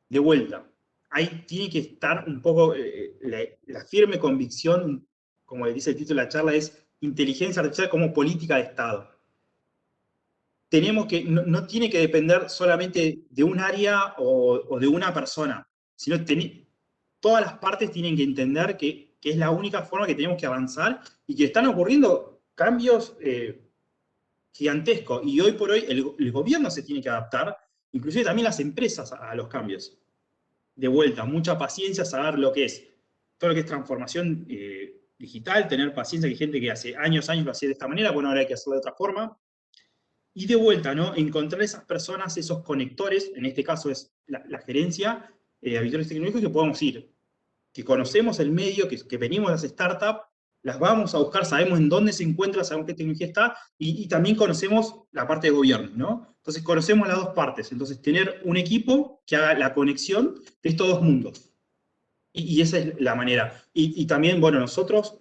De vuelta, ahí tiene que estar un poco la firme convicción, como dice el título de la charla, es inteligencia artificial como política de Estado. Tenemos que, no tiene que depender solamente de un área o de una persona, sino todas las partes tienen que entender que es la única forma que tenemos que avanzar y que están ocurriendo cambios gigantescos. Y hoy por hoy el gobierno se tiene que adaptar, inclusive también las empresas a los cambios. De vuelta, mucha paciencia, saber lo que es, todo lo que es transformación digital, tener paciencia, que hay gente que hace años lo hacía de esta manera, bueno, ahora hay que hacerlo de otra forma. Y de vuelta, ¿no? Encontrar esas personas, esos conectores, en este caso es la gerencia de auditores tecnológicos, que podamos ir, que conocemos el medio, que venimos de las startups, las vamos a buscar, sabemos en dónde se encuentra, sabemos qué tecnología está, y también conocemos la parte de gobierno, ¿no? Entonces conocemos las dos partes, entonces tener un equipo que haga la conexión de estos dos mundos. Y esa es la manera. Y también, bueno, nosotros,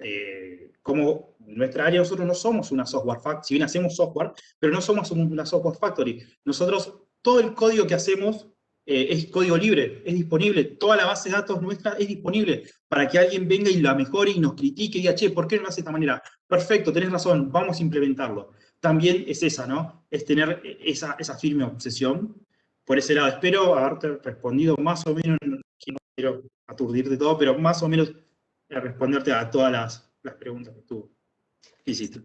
como nuestra área, nosotros no somos una software factory, si bien hacemos software, pero no somos una software factory. Nosotros, todo el código que hacemos es código libre, es disponible. Toda la base de datos nuestra es disponible para que alguien venga y la mejore y nos critique y diga, che, ¿por qué no lo hace de esta manera? Perfecto, tenés razón, vamos a implementarlo. También es esa, ¿no? Es tener esa firme obsesión. Por ese lado, espero haberte respondido más o menos, no quiero aturdirte todo, pero más o menos responderte a todas las preguntas que tú hiciste.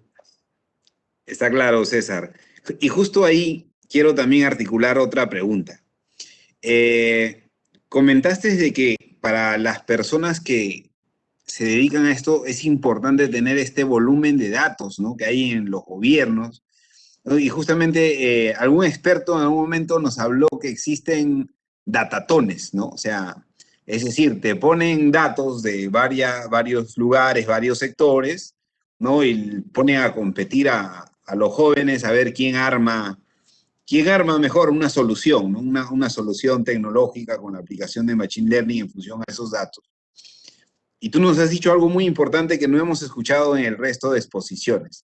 Está claro, César. Y justo ahí quiero también articular otra pregunta. Comentaste de que para las personas que se dedican a esto es importante tener este volumen de datos, ¿no?, que hay en los gobiernos, ¿no? Y justamente algún experto en algún momento nos habló que existen datatones, ¿no? O sea, es decir, te ponen datos de varios lugares, varios sectores, ¿no? Y ponen a competir a los jóvenes a ver quién arma mejor una solución, ¿no? Una solución tecnológica con la aplicación de Machine Learning en función a esos datos. Y tú nos has dicho algo muy importante que no hemos escuchado en el resto de exposiciones,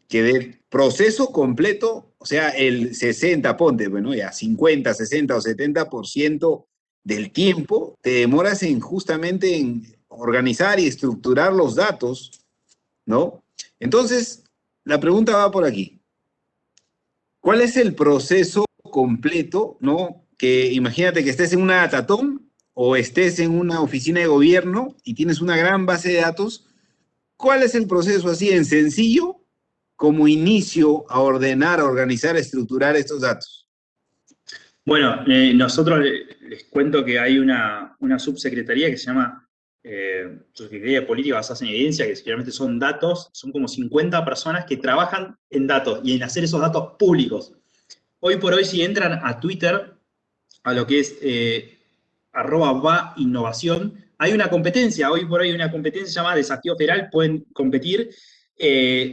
que del proceso completo, o sea, el 60, ponte, bueno, ya 50, 60 o 70% del tiempo te demoras justamente en organizar y estructurar los datos, ¿no? Entonces, la pregunta va por aquí. ¿Cuál es el proceso completo, ¿no? Que imagínate que estés en una datatón o estés en una oficina de gobierno y tienes una gran base de datos. ¿Cuál es el proceso así en sencillo como inicio a ordenar, a organizar, a estructurar estos datos? Bueno, nosotros les cuento que hay una subsecretaría que se llama Subsecretaría de Política Basada en Evidencia, que realmente son datos, son como 50 personas que trabajan en datos y en hacer esos datos públicos. Hoy por hoy, si entran a Twitter, a lo que es @va-innovación, hay una competencia, hoy por hoy hay una competencia llamada Desafío Federal, pueden competir,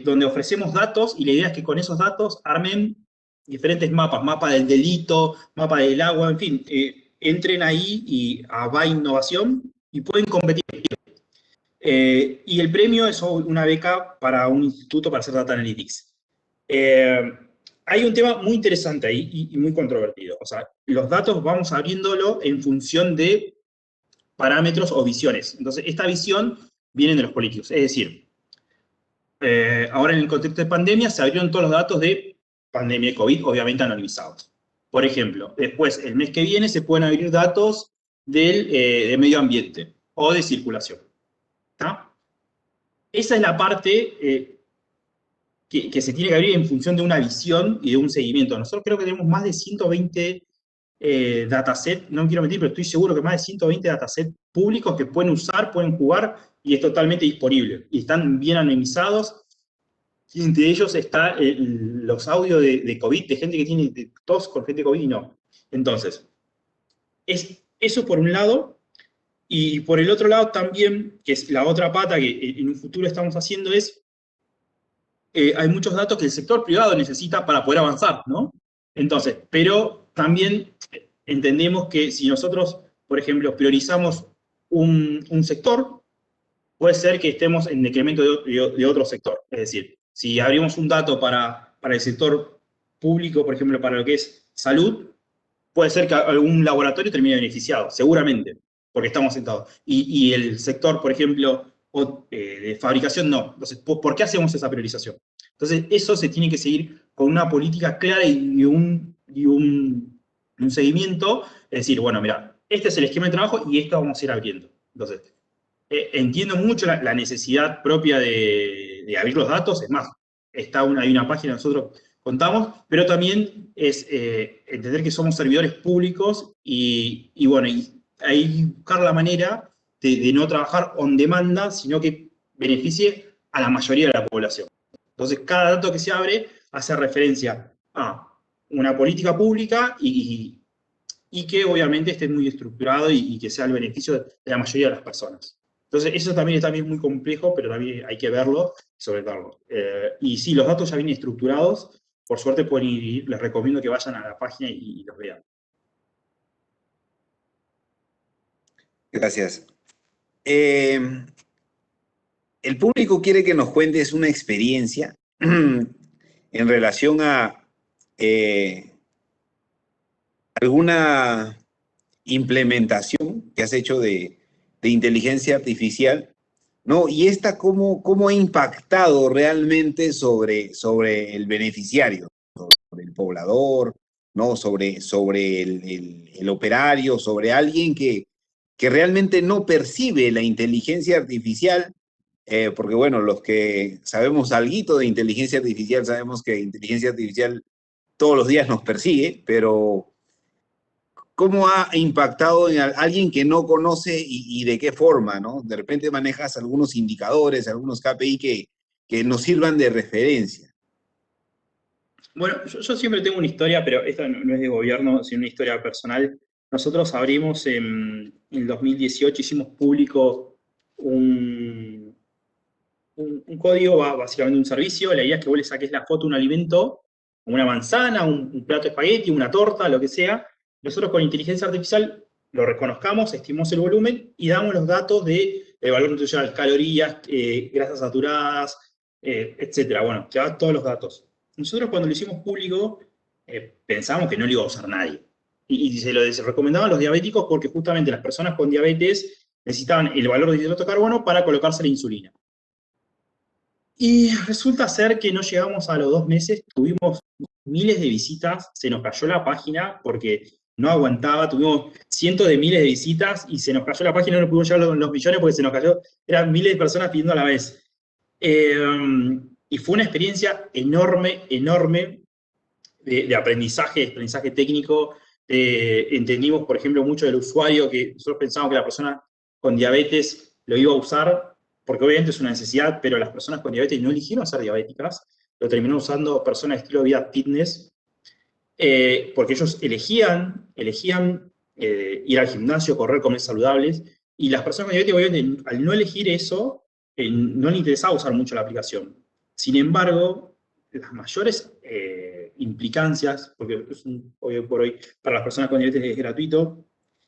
donde ofrecemos datos y la idea es que con esos datos armen diferentes mapas, mapa del delito, mapa del agua, en fin, entren ahí y a Va Innovación y pueden competir. Y el premio es una beca para un instituto para hacer Data Analytics. Hay un tema muy interesante ahí y muy controvertido. O sea, los datos vamos abriéndolo en función de parámetros o visiones. Entonces, esta visión viene de los políticos. Es decir, ahora en el contexto de pandemia se abrieron todos los datos de pandemia de COVID, obviamente anonimizados. Por ejemplo, después, el mes que viene se pueden abrir datos de medio ambiente o de circulación. ¿Está? Esa es la parte que se tiene que abrir en función de una visión y de un seguimiento. Nosotros creo que tenemos más de 120 datasets, no quiero mentir, pero estoy seguro que más de 120 datasets públicos que pueden usar, pueden jugar, y es totalmente disponible. Y están bien anonimizados, y entre ellos está los audios de COVID, de gente que tiene tos con gente de COVID y no. Entonces, eso por un lado, y por el otro lado también, que es la otra pata que en un futuro estamos haciendo, es hay muchos datos que el sector privado necesita para poder avanzar, ¿no? Entonces, pero también entendemos que si nosotros, por ejemplo, priorizamos un sector, puede ser que estemos en decremento de otro sector. Es decir, si abrimos un dato para el sector público, por ejemplo, para lo que es salud, puede ser que algún laboratorio termine beneficiado, seguramente, porque estamos sentados. Y el sector, por ejemplo, de fabricación, no. Entonces, ¿por qué hacemos esa priorización? Entonces, eso se tiene que seguir con una política clara y un seguimiento. Es decir, bueno, mira, este es el esquema de trabajo y esto vamos a ir abriendo. Entonces, entiendo mucho la necesidad propia de abrir los datos. Es más, hay una página que nosotros contamos, pero también es entender que somos servidores públicos y bueno, y ahí buscar la manera de no trabajar on demanda, sino que beneficie a la mayoría de la población. Entonces, cada dato que se abre hace referencia a una política pública y que obviamente esté muy estructurado y que sea el beneficio de la mayoría de las personas. Entonces, eso también está muy complejo, pero también hay que verlo y solventarlo. Y sí, los datos ya vienen estructurados. Por suerte pueden ir, les recomiendo que vayan a la página y los vean. Gracias. El público quiere que nos cuentes una experiencia en relación a alguna implementación que has hecho de inteligencia artificial, ¿no? Y esta cómo ha impactado realmente sobre el beneficiario, sobre el poblador, ¿no? Sobre el operario, sobre alguien que realmente no percibe la inteligencia artificial, porque bueno, los que sabemos alguito de inteligencia artificial, sabemos que inteligencia artificial todos los días nos persigue, pero ¿cómo ha impactado en alguien que no conoce y de qué forma, ¿no? De repente manejas algunos indicadores, algunos KPI que nos sirvan de referencia. Bueno, yo siempre tengo una historia, pero esta no es de gobierno, sino una historia personal. Nosotros abrimos en el 2018, hicimos público un código, básicamente un servicio. La idea es que vos le saques la foto a un alimento, una manzana, un plato de espagueti, una torta, lo que sea. Nosotros con inteligencia artificial lo reconozcamos, estimamos el volumen y damos los datos de valor nutricional, calorías, grasas saturadas, etcétera. Bueno, te da todos los datos. Nosotros cuando lo hicimos público pensábamos que no lo iba a usar nadie. Y se lo recomendaban los diabéticos porque justamente las personas con diabetes necesitaban el valor de hidrato de carbono para colocarse la insulina. Y resulta ser que no llegamos a los 2 meses, tuvimos miles de visitas, se nos cayó la página porque no aguantaba, tuvimos cientos de miles de visitas y se nos cayó la página, no pudimos llegar a los millones porque se nos cayó, eran miles de personas pidiendo a la vez. Y fue una experiencia enorme, enorme de aprendizaje técnico. Entendimos, por ejemplo, mucho del usuario, que nosotros pensábamos que la persona con diabetes lo iba a usar, porque obviamente es una necesidad, pero las personas con diabetes no eligieron ser diabéticas, lo terminaron usando personas de estilo de vida fitness, porque ellos elegían ir al gimnasio, correr, comer saludables, y las personas con diabetes, obviamente, al no elegir eso, no les interesaba usar mucho la aplicación. Sin embargo, las mayores implicancias, porque hoy por hoy para las personas con diabetes es gratuito,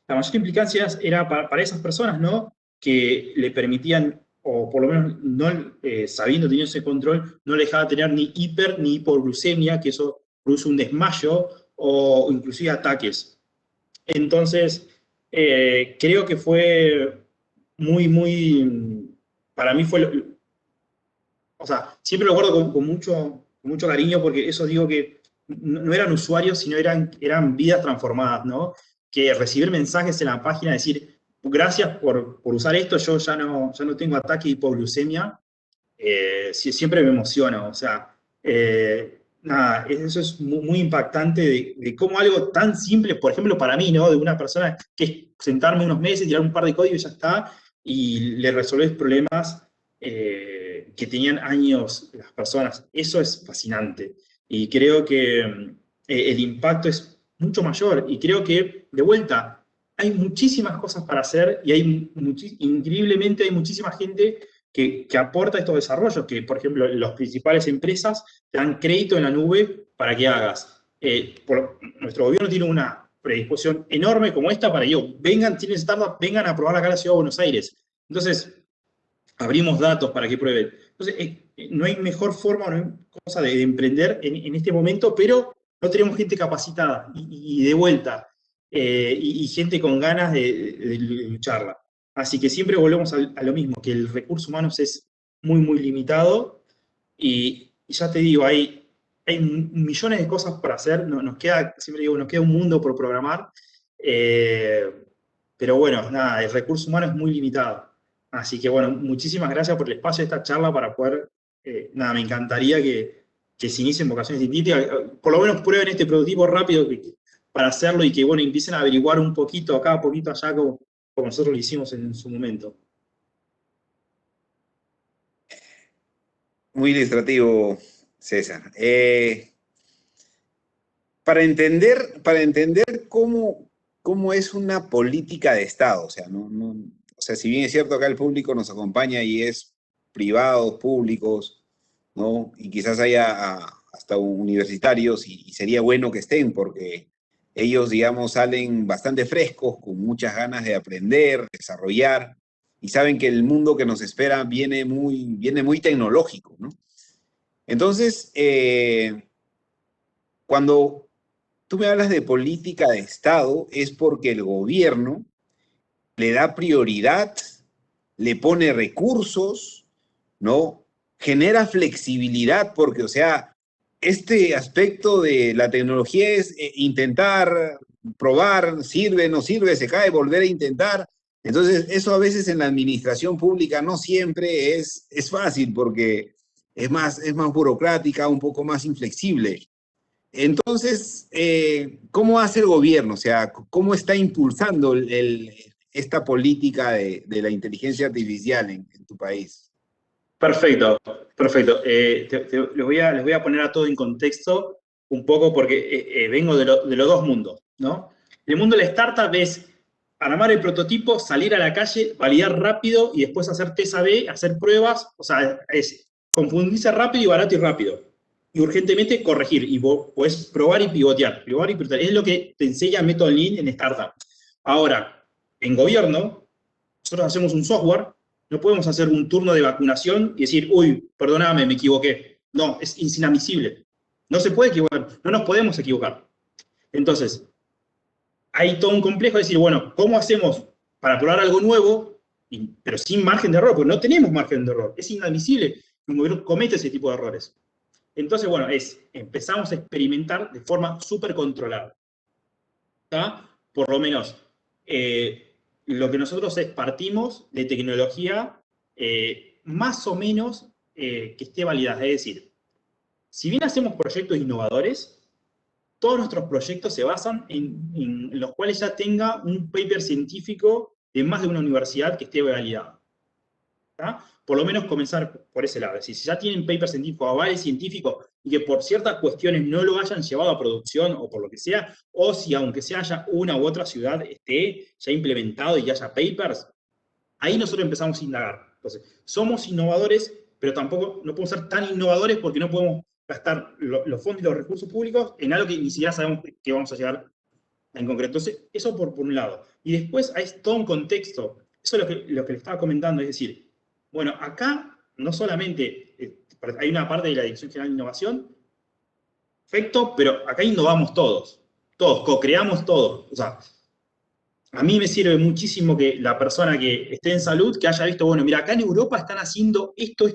la mayor implicancia era para esas personas, ¿no? Que le permitían, o por lo menos no sabiendo, teniendo ese control, no le dejaba tener ni hiper ni hipoglucemia, que eso produce un desmayo o inclusive ataques. Entonces, creo que fue para mí fue, o sea, siempre lo guardo con mucho cariño porque eso digo que no eran usuarios, sino eran vidas transformadas, ¿no? Que recibir mensajes en la página, decir, gracias por usar esto, yo ya no tengo ataque de hipoglucemia, siempre me emociona, o sea, Nada, eso es muy impactante de cómo algo tan simple, por ejemplo, para mí, ¿no? De una persona que es sentarme unos meses, tirar un par de códigos y ya está, y le resolvés problemas que tenían años las personas. Eso es fascinante. Y creo que el impacto es mucho mayor. Y creo que, de vuelta, hay muchísimas cosas para hacer y increíblemente hay muchísima gente que aporta estos desarrollos, que por ejemplo las principales empresas te dan crédito en la nube para que hagas. Nuestro gobierno tiene una predisposición enorme como esta para que vengan, tienen startups, vengan a probar acá a la Ciudad de Buenos Aires. Entonces, abrimos datos para que prueben. Entonces, no hay mejor forma, no hay cosa de emprender en este momento, pero no tenemos gente capacitada y de vuelta, y gente con ganas de lucharla. Así que siempre volvemos a lo mismo, que el recurso humano es muy, muy limitado y ya te digo, hay millones de cosas por hacer, nos queda, siempre digo, nos queda un mundo por programar, pero bueno, nada, el recurso humano es muy limitado. Así que bueno, muchísimas gracias por el espacio de esta charla para poder, nada, me encantaría que se inicien vocaciones científicas, por lo menos prueben este prototipo rápido para hacerlo y que bueno, empiecen a averiguar un poquito acá, un poquito allá, como nosotros lo hicimos en su momento. Muy ilustrativo, César. Para entender cómo es una política de Estado, o sea, si bien es cierto acá el público nos acompaña y es privados, públicos, ¿no? Y quizás haya hasta universitarios y sería bueno que estén porque ellos, digamos, salen bastante frescos, con muchas ganas de aprender, desarrollar, y saben que el mundo que nos espera viene muy tecnológico, ¿no? Entonces, cuando tú me hablas de política de Estado, es porque el gobierno le da prioridad, le pone recursos, ¿no? Genera flexibilidad, porque, o sea, este aspecto de la tecnología es intentar, probar, sirve, no sirve, se cae, volver a intentar. Entonces, eso a veces en la administración pública no siempre es fácil, porque es más burocrática, un poco más inflexible. Entonces, ¿cómo hace el gobierno? O sea, ¿cómo está impulsando esta política de la inteligencia artificial en tu país? Perfecto, perfecto. Les voy a poner a todo en contexto un poco porque vengo de los dos mundos, ¿no? El mundo de la startup es armar el prototipo, salir a la calle, validar rápido y después hacer test A/B, hacer pruebas, o sea, es confundirse rápido y barato y rápido. Y urgentemente corregir, y podés probar y pivotear, Es lo que te enseña Método Lean en startup. Ahora, en gobierno, nosotros hacemos un software. No podemos hacer un turno de vacunación y decir, uy, perdóname, me equivoqué. No, es inadmisible. No se puede equivocar, no nos podemos equivocar. Entonces, hay todo un complejo de decir, bueno, ¿cómo hacemos para probar algo nuevo, pero sin margen de error? Porque no tenemos margen de error. Es inadmisible que un gobierno cometa ese tipo de errores. Entonces, bueno, empezamos a experimentar de forma súper controlada. ¿Está? Por lo menos, lo que nosotros partimos de tecnología más o menos que esté validada. Es decir, si bien hacemos proyectos innovadores, todos nuestros proyectos se basan en los cuales ya tenga un paper científico de más de una universidad que esté validado. ¿Está? Por lo menos comenzar por ese lado. Es decir, si ya tienen paper científico, avales científicos, y que por ciertas cuestiones no lo hayan llevado a producción o por lo que sea, o si aunque se haya una u otra ciudad esté ya implementado y haya papers, ahí nosotros empezamos a indagar. Entonces, somos innovadores, pero tampoco no podemos ser tan innovadores porque no podemos gastar los fondos y los recursos públicos en algo que ni siquiera sabemos que vamos a llegar en concreto. Entonces, eso por un lado. Y después hay todo un contexto. Eso es lo que le estaba comentando, es decir, bueno, acá no solamente hay una parte de la Dirección General de Innovación, perfecto, pero acá innovamos todos, co-creamos todos. O sea, a mí me sirve muchísimo que la persona que esté en salud, que haya visto, bueno, mira, acá en Europa están haciendo esto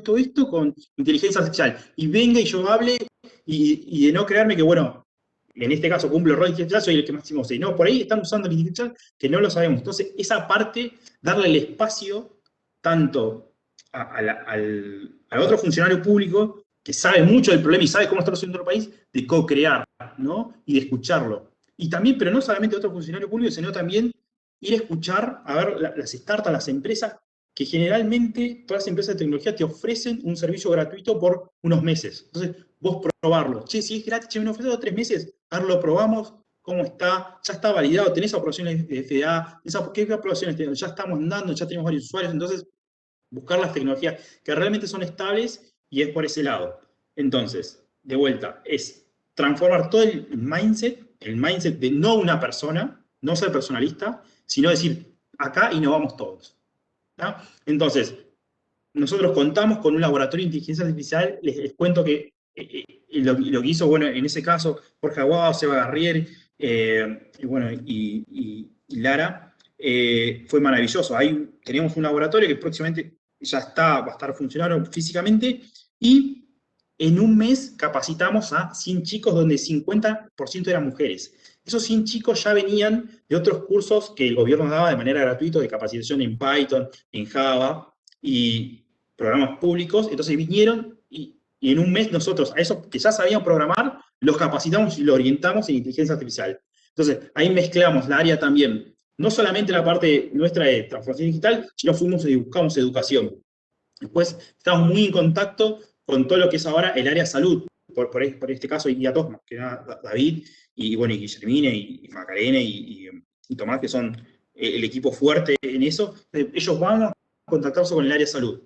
con inteligencia artificial, y venga y yo hable, y de no creerme que, bueno, en este caso cumplo el rol de inteligencia artificial, soy el que máximo sé. No, por ahí están usando la inteligencia artificial que no lo sabemos. Entonces, esa parte, darle el espacio tanto al otro funcionario público que sabe mucho del problema y sabe cómo está resolviendo el país, de co-crear, ¿no? Y de escucharlo. Y también, pero no solamente otros funcionarios públicos, sino también ir a escuchar, a ver las startups, las empresas, que generalmente todas las empresas de tecnología te ofrecen un servicio gratuito por unos meses. Entonces, vos probarlo. Che, si es gratis, che, me ofrece 3 meses, ahora lo probamos, ¿cómo está? Ya está validado, tenés aprobaciones de FDA, ¿qué aprobaciones tenés? Ya estamos andando, ya tenemos varios usuarios, entonces buscar las tecnologías que realmente son estables y es por ese lado. Entonces, de vuelta, es transformar todo el mindset de no una persona, no ser personalista, sino decir, acá innovamos todos. ¿tá? Entonces, nosotros contamos con un laboratorio de inteligencia artificial, les cuento que lo que hizo, bueno, en ese caso, Jorge Aguado, Seba Garrier, y bueno, y Lara, fue maravilloso. Ahí teníamos un laboratorio que próximamente ya va a estar funcionando físicamente, y en un mes capacitamos a 100 chicos donde 50% eran mujeres. Esos 100 chicos ya venían de otros cursos que el gobierno daba de manera gratuita de capacitación en Python, en Java y programas públicos. Entonces vinieron y en un mes nosotros, a esos que ya sabían programar, los capacitamos y los orientamos en inteligencia artificial. Entonces ahí mezclamos la área también, no solamente la parte nuestra de transformación digital, sino fuimos y buscamos educación. Después estamos muy en contacto con todo lo que es ahora el área salud, por este caso, y a Tosma, que era David, y bueno, y Guillermina, y Macarena, y Tomás, que son el equipo fuerte en eso. Ellos van a contactarse con el área salud.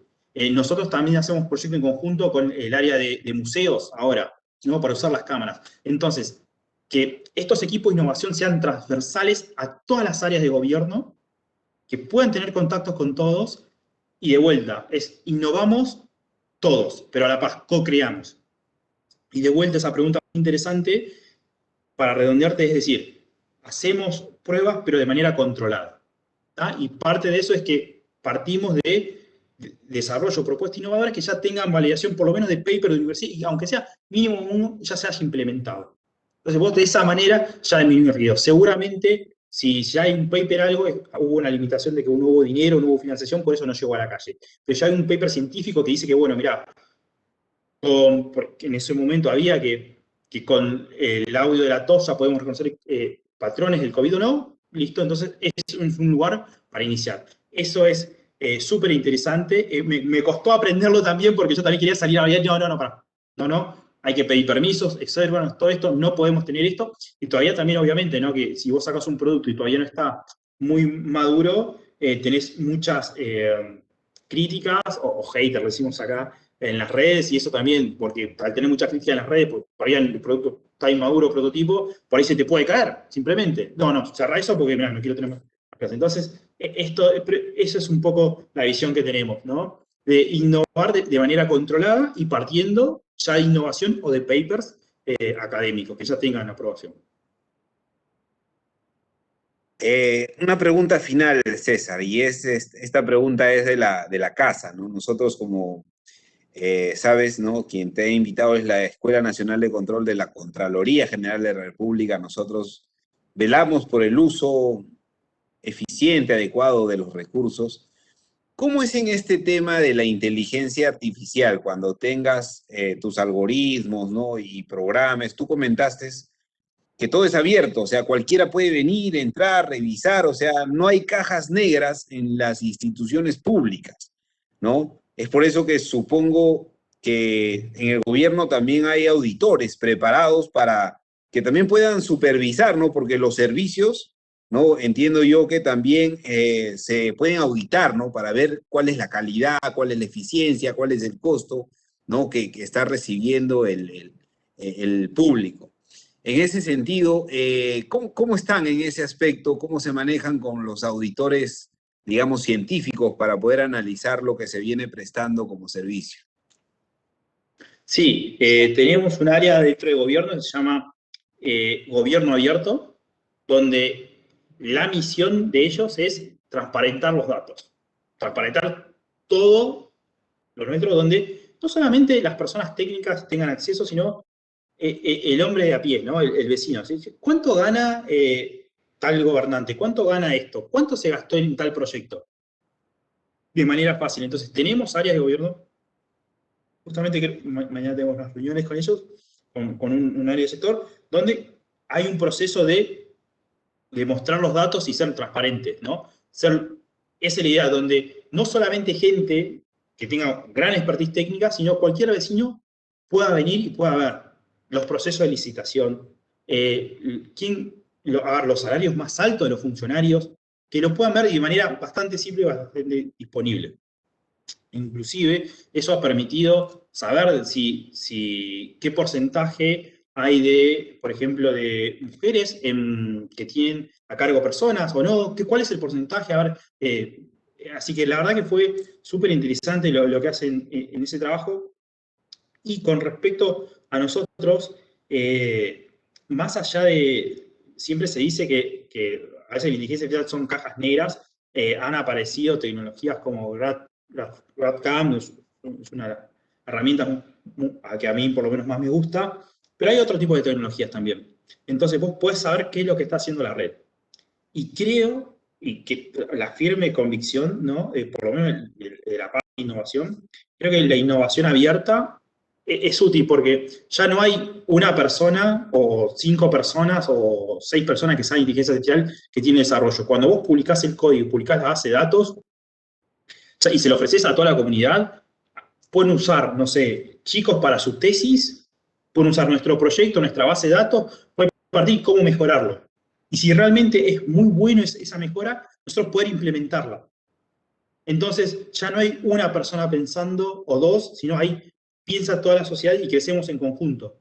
Nosotros también hacemos proyectos en conjunto con el área de museos ahora, ¿no? Para usar las cámaras. Entonces, que estos equipos de innovación sean transversales a todas las áreas de gobierno, que puedan tener contactos con todos, y de vuelta, innovamos todos, pero a la paz, co-creamos. Y de vuelta esa pregunta muy interesante, para redondearte, es decir, hacemos pruebas, pero de manera controlada. ¿tá? Y parte de eso es que partimos de desarrollo, propuestas innovadoras que ya tengan validación, por lo menos de paper de universidad, y aunque sea mínimo uno, ya se haya implementado. Entonces vos de esa manera ya disminuís el riesgo. Seguramente, si ya hay un paper algo, hubo una limitación de que no hubo dinero, no hubo financiación, por eso no llegó a la calle. Pero ya hay un paper científico que dice que, bueno, mirá, porque en ese momento había que con el audio de la tos ya podemos reconocer patrones del COVID o no, listo, entonces es un lugar para iniciar. Eso es súper interesante, me costó aprenderlo también porque yo también quería salir a hablar, no, hay que pedir permisos, bueno, todo esto, no podemos tener esto, y todavía también obviamente, ¿no? Que si vos sacas un producto y todavía no está muy maduro, tenés muchas críticas, o haters, decimos acá, en las redes, y eso también, porque al tener mucha crítica en las redes, pues, todavía el producto está inmaduro, prototipo, por ahí se te puede caer, simplemente. No, cerrá eso porque, mirá, no quiero tener más clases. Entonces, eso es un poco la visión que tenemos, ¿no? De innovar de manera controlada y partiendo ya de innovación o de papers académicos, que ya tengan aprobación. Una pregunta final, César, y esta pregunta es de la casa, ¿no? Nosotros como sabes, ¿no? Quien te ha invitado es la Escuela Nacional de Control de la Contraloría General de la República. Nosotros velamos por el uso eficiente, adecuado de los recursos. ¿Cómo es en este tema de la inteligencia artificial cuando tengas tus algoritmos, ¿no? Y programas? Tú comentaste que todo es abierto, o sea, cualquiera puede venir, entrar, revisar, o sea, no hay cajas negras en las instituciones públicas, ¿no? Es por eso que supongo que en el gobierno también hay auditores preparados para que también puedan supervisar, ¿no? Porque los servicios, ¿no? Entiendo yo que también se pueden auditar, ¿no? Para ver cuál es la calidad, cuál es la eficiencia, cuál es el costo, ¿no? Que está recibiendo el público. En ese sentido, ¿cómo están en ese aspecto? ¿Cómo se manejan con los auditores, digamos, científicos para poder analizar lo que se viene prestando como servicio? Sí, tenemos un área dentro de gobierno que se llama Gobierno Abierto, donde la misión de ellos es transparentar los datos, transparentar todo lo nuestro, donde no solamente las personas técnicas tengan acceso, sino el hombre de a pie, ¿no? El vecino. ¿Sí? ¿Cuánto gana tal gobernante? ¿Cuánto gana esto? ¿Cuánto se gastó en tal proyecto? De manera fácil. Entonces, tenemos áreas de gobierno justamente mañana tenemos unas reuniones con ellos, con un área de sector, donde hay un proceso de mostrar los datos y ser transparentes, ¿no? Esa es la idea, donde no solamente gente que tenga gran expertise técnica, sino cualquier vecino pueda venir y pueda ver los procesos de licitación, los salarios más altos de los funcionarios, que lo puedan ver de manera bastante simple y bastante disponible. Inclusive, eso ha permitido saber qué porcentaje hay de, por ejemplo, de mujeres que tienen a cargo personas o no, cuál es el porcentaje, a ver, así que la verdad que fue súper interesante lo que hacen en ese trabajo. Y con respecto a nosotros, más allá de, siempre se dice que a veces la inteligencia artificial son cajas negras, han aparecido tecnologías como GradCam, es una herramienta que a mí por lo menos más me gusta, pero hay otro tipo de tecnologías también. Entonces vos podés saber qué es lo que está haciendo la red. Y creo, y que la firme convicción, ¿no? Por lo menos de la parte de innovación, creo que la innovación abierta es útil porque ya no hay una persona o 5 personas o 6 personas que saben inteligencia artificial que tienen desarrollo. Cuando vos publicás el código, publicás la base de datos y se lo ofreces a toda la comunidad, pueden usar, no sé, chicos para su tesis, pueden usar nuestro proyecto, nuestra base de datos, pueden partir cómo mejorarlo. Y si realmente es muy bueno esa mejora, nosotros poder implementarla. Entonces, ya no hay una persona pensando o dos, sino piensa toda la sociedad y crecemos en conjunto.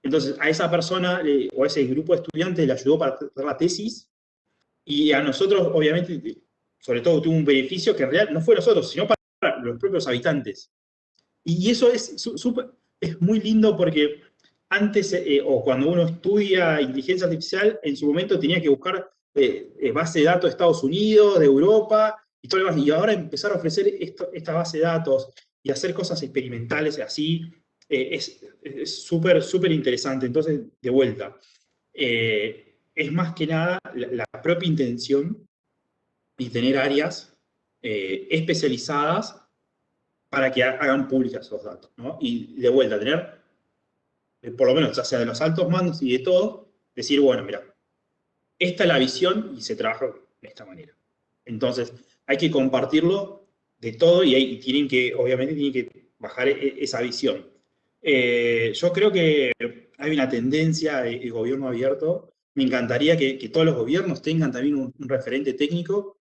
Entonces, a esa persona o a ese grupo de estudiantes le ayudó para hacer la tesis y a nosotros, obviamente, sobre todo tuvo un beneficio que en realidad no fue nosotros, sino para los propios habitantes. Y eso es muy lindo porque antes, o cuando uno estudia inteligencia artificial, en su momento tenía que buscar base de datos de Estados Unidos, de Europa, y todo lo demás. Y ahora empezar a ofrecer esta base de datos y hacer cosas experimentales así, es súper, súper interesante. Entonces, de vuelta, es más que nada la propia intención de tener áreas especializadas para que hagan públicas esos datos, ¿no? Y de vuelta, tener, por lo menos, ya sea de los altos mandos y de todo, decir, bueno, mira, esta es la visión y se trabaja de esta manera. Entonces, hay que compartirlo de todo y obviamente tienen que bajar esa visión. Yo creo que hay una tendencia de gobierno abierto. Me encantaría que todos los gobiernos tengan también un referente técnico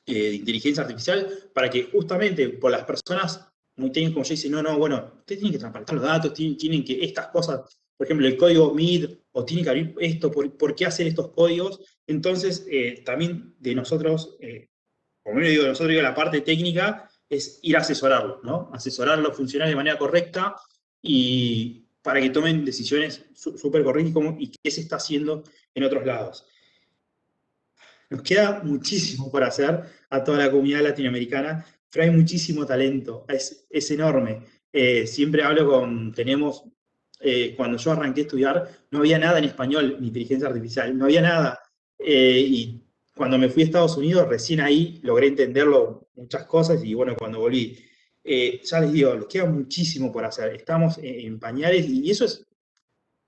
de inteligencia artificial para que justamente por las personas muy técnicas como yo dicen, no, bueno, ustedes tienen que transparentar los datos, tienen que estas cosas, por ejemplo, el código MID, o tiene que abrir esto, ¿por qué hacer estos códigos? Entonces, también de nosotros, como yo digo, de nosotros, la parte técnica es ir a asesorarlos, ¿no? Asesorar a los funcionarios de manera correcta y para que tomen decisiones súper correctas y qué se está haciendo en otros lados. Nos queda muchísimo por hacer a toda la comunidad latinoamericana, pero hay muchísimo talento, es enorme. Siempre cuando yo arranqué a estudiar, no había nada en español, ni inteligencia artificial, no había nada. Y cuando me fui a Estados Unidos, recién ahí logré entenderlo muchas cosas, y bueno, cuando volví, ya les digo, les queda muchísimo por hacer. Estamos en pañales, y eso es,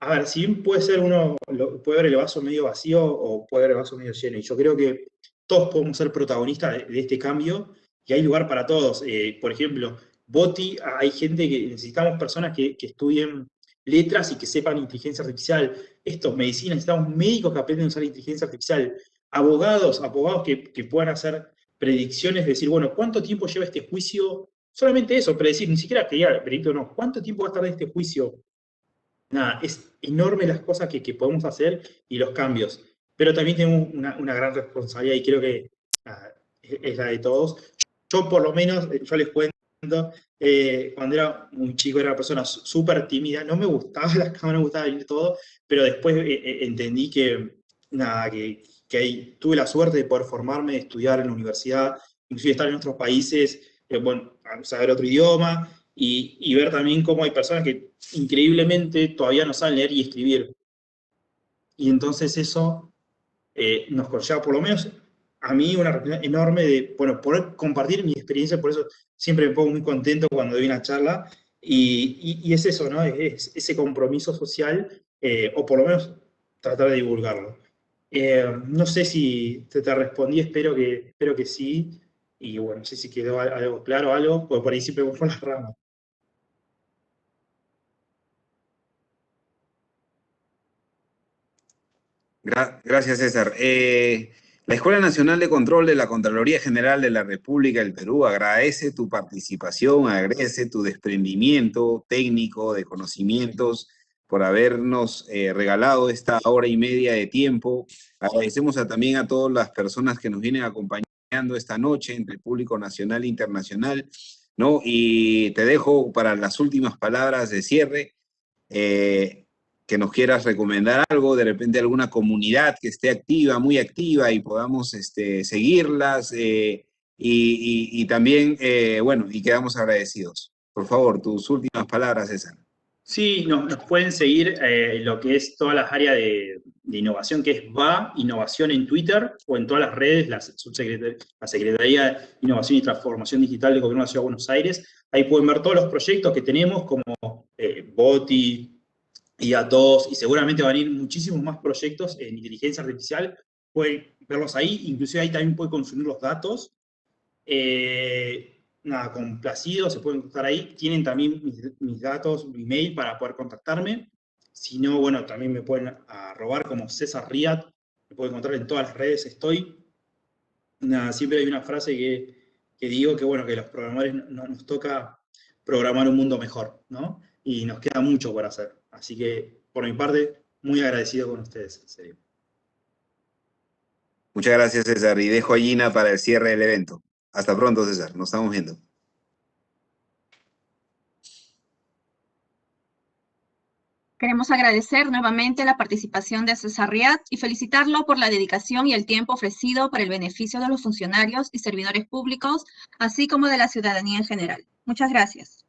a ver, si bien puede ser puede ver el vaso medio vacío o puede ver el vaso medio lleno, y yo creo que todos podemos ser protagonistas de este cambio, y hay lugar para todos. Por ejemplo, Boti, hay gente necesitamos personas que estudien letras y que sepan inteligencia artificial. Medicina, necesitamos médicos que aprendan a usar inteligencia artificial. Abogados que puedan hacer predicciones, decir, bueno, ¿cuánto tiempo lleva este juicio? Solamente eso, predecir, ni siquiera que diga, perito, no, ¿cuánto tiempo va a tardar este juicio? Nada, es enorme las cosas que podemos hacer y los cambios. Pero también tenemos una gran responsabilidad y creo que es la de todos. Yo por lo menos, yo les cuento, cuando era un chico era una persona súper tímida, no me gustaba las cámaras, no me gustaba venir todo, pero después entendí que tuve la suerte de poder formarme, estudiar en la universidad, inclusive estar en otros países, saber otro idioma, y ver también cómo hay personas que increíblemente todavía no saben leer y escribir. Y entonces eso nos conlleva, por lo menos a mí, una responsabilidad enorme de poder compartir mi experiencia. Por eso siempre me pongo muy contento cuando doy una charla Y es eso, ¿no? Es ese compromiso social, o por lo menos tratar de divulgarlo. No sé si te respondí, espero que sí. Y bueno, no sé si quedó algo claro, algo, porque por ahí siempre voy por las ramas. Gracias, César. La Escuela Nacional de Control de la Contraloría General de la República del Perú agradece tu participación, agradece tu desprendimiento técnico de conocimientos por habernos regalado esta hora y media de tiempo. Agradecemos también a todas las personas que nos vienen acompañando esta noche entre el público nacional e internacional, ¿no? Y te dejo para las últimas palabras de cierre. Que nos quieras recomendar algo, de repente alguna comunidad que esté activa, muy activa y podamos seguirlas y también, bueno, y quedamos agradecidos. Por favor, tus últimas palabras, César. Sí, nos pueden seguir lo que es todas las áreas de innovación, que es VA Innovación en Twitter o en todas las redes, la Secretaría de Innovación y Transformación Digital del Gobierno de la Ciudad de Buenos Aires. Ahí pueden ver todos los proyectos que tenemos, como BOTI, y a todos, y seguramente van a ir muchísimos más proyectos en inteligencia artificial, pueden verlos ahí, inclusive ahí también pueden consumir los datos. Nada, complacidos, se pueden contactar ahí, tienen también mis datos, mi mail para poder contactarme, si no, bueno, también me pueden arrobar como César Riat, me pueden encontrar en todas las redes, estoy. Nada, siempre hay una frase que digo que, bueno, que los programadores nos toca programar un mundo mejor, ¿no? Y nos queda mucho por hacer. Así que, por mi parte, muy agradecido con ustedes, en serio. Muchas gracias, César. Y dejo a Gina para el cierre del evento. Hasta pronto, César. Nos estamos viendo. Queremos agradecer nuevamente la participación de César Riat y felicitarlo por la dedicación y el tiempo ofrecido para el beneficio de los funcionarios y servidores públicos, así como de la ciudadanía en general. Muchas gracias.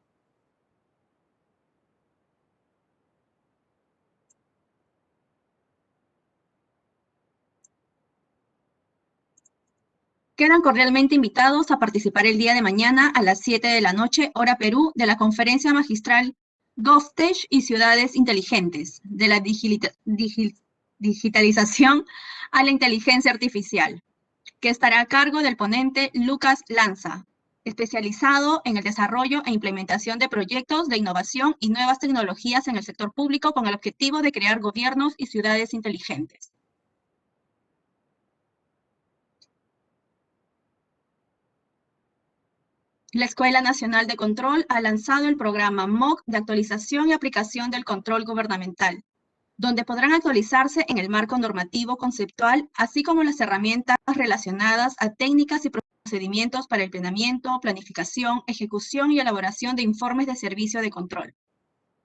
Quedan cordialmente invitados a participar el día de mañana a las 7 de la noche, hora Perú, de la conferencia magistral GovTech y Ciudades Inteligentes, de la digitalización a la inteligencia artificial, que estará a cargo del ponente Lucas Lanza, especializado en el desarrollo e implementación de proyectos de innovación y nuevas tecnologías en el sector público con el objetivo de crear gobiernos y ciudades inteligentes. La Escuela Nacional de Control ha lanzado el programa MOOC de actualización y aplicación del control gubernamental, donde podrán actualizarse en el marco normativo conceptual, así como las herramientas relacionadas a técnicas y procedimientos para el planeamiento, planificación, ejecución y elaboración de informes de servicio de control.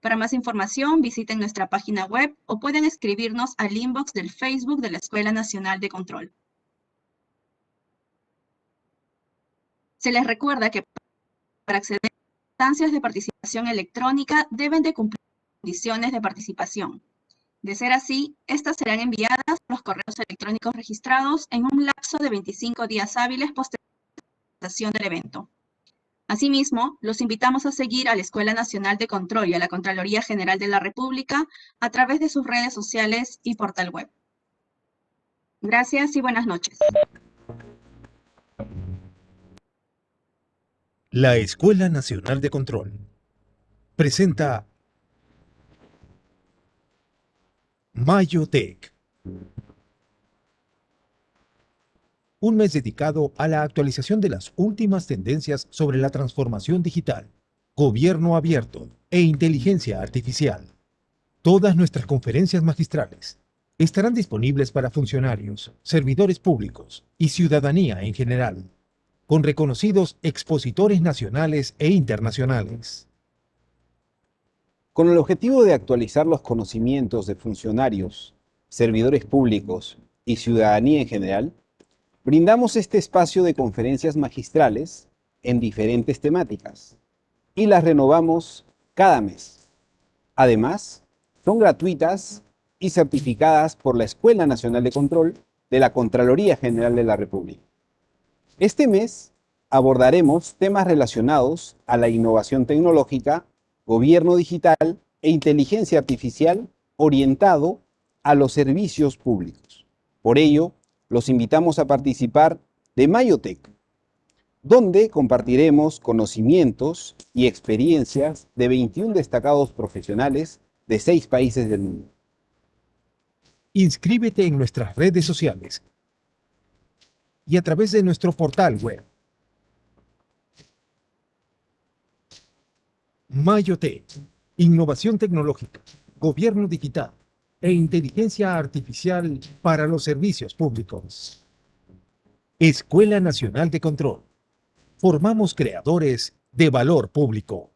Para más información, visiten nuestra página web o pueden escribirnos al inbox del Facebook de la Escuela Nacional de Control. Se les recuerda que para acceder a instancias de participación electrónica deben de cumplir condiciones de participación. De ser así, estas serán enviadas a los correos electrónicos registrados en un lapso de 25 días hábiles posterior a la realización del evento. Asimismo, los invitamos a seguir a la Escuela Nacional de Control y a la Contraloría General de la República a través de sus redes sociales y portal web. Gracias y buenas noches. La Escuela Nacional de Control presenta Mayotech, un mes dedicado a la actualización de las últimas tendencias sobre la transformación digital, gobierno abierto e inteligencia artificial. Todas nuestras conferencias magistrales estarán disponibles para funcionarios, servidores públicos y ciudadanía en general, con reconocidos expositores nacionales e internacionales. Con el objetivo de actualizar los conocimientos de funcionarios, servidores públicos y ciudadanía en general, brindamos este espacio de conferencias magistrales en diferentes temáticas y las renovamos cada mes. Además, son gratuitas y certificadas por la Escuela Nacional de Control de la Contraloría General de la República. Este mes abordaremos temas relacionados a la innovación tecnológica gobierno digital e inteligencia artificial orientado a los servicios públicos. Por ello, los invitamos a participar de Mayotech, donde compartiremos conocimientos y experiencias de 21 destacados profesionales de 6 países del mundo. Inscríbete en nuestras redes sociales y a través de nuestro portal web. Mayotech, innovación tecnológica, gobierno digital e inteligencia artificial para los servicios públicos. Escuela Nacional de Control. Formamos creadores de valor público.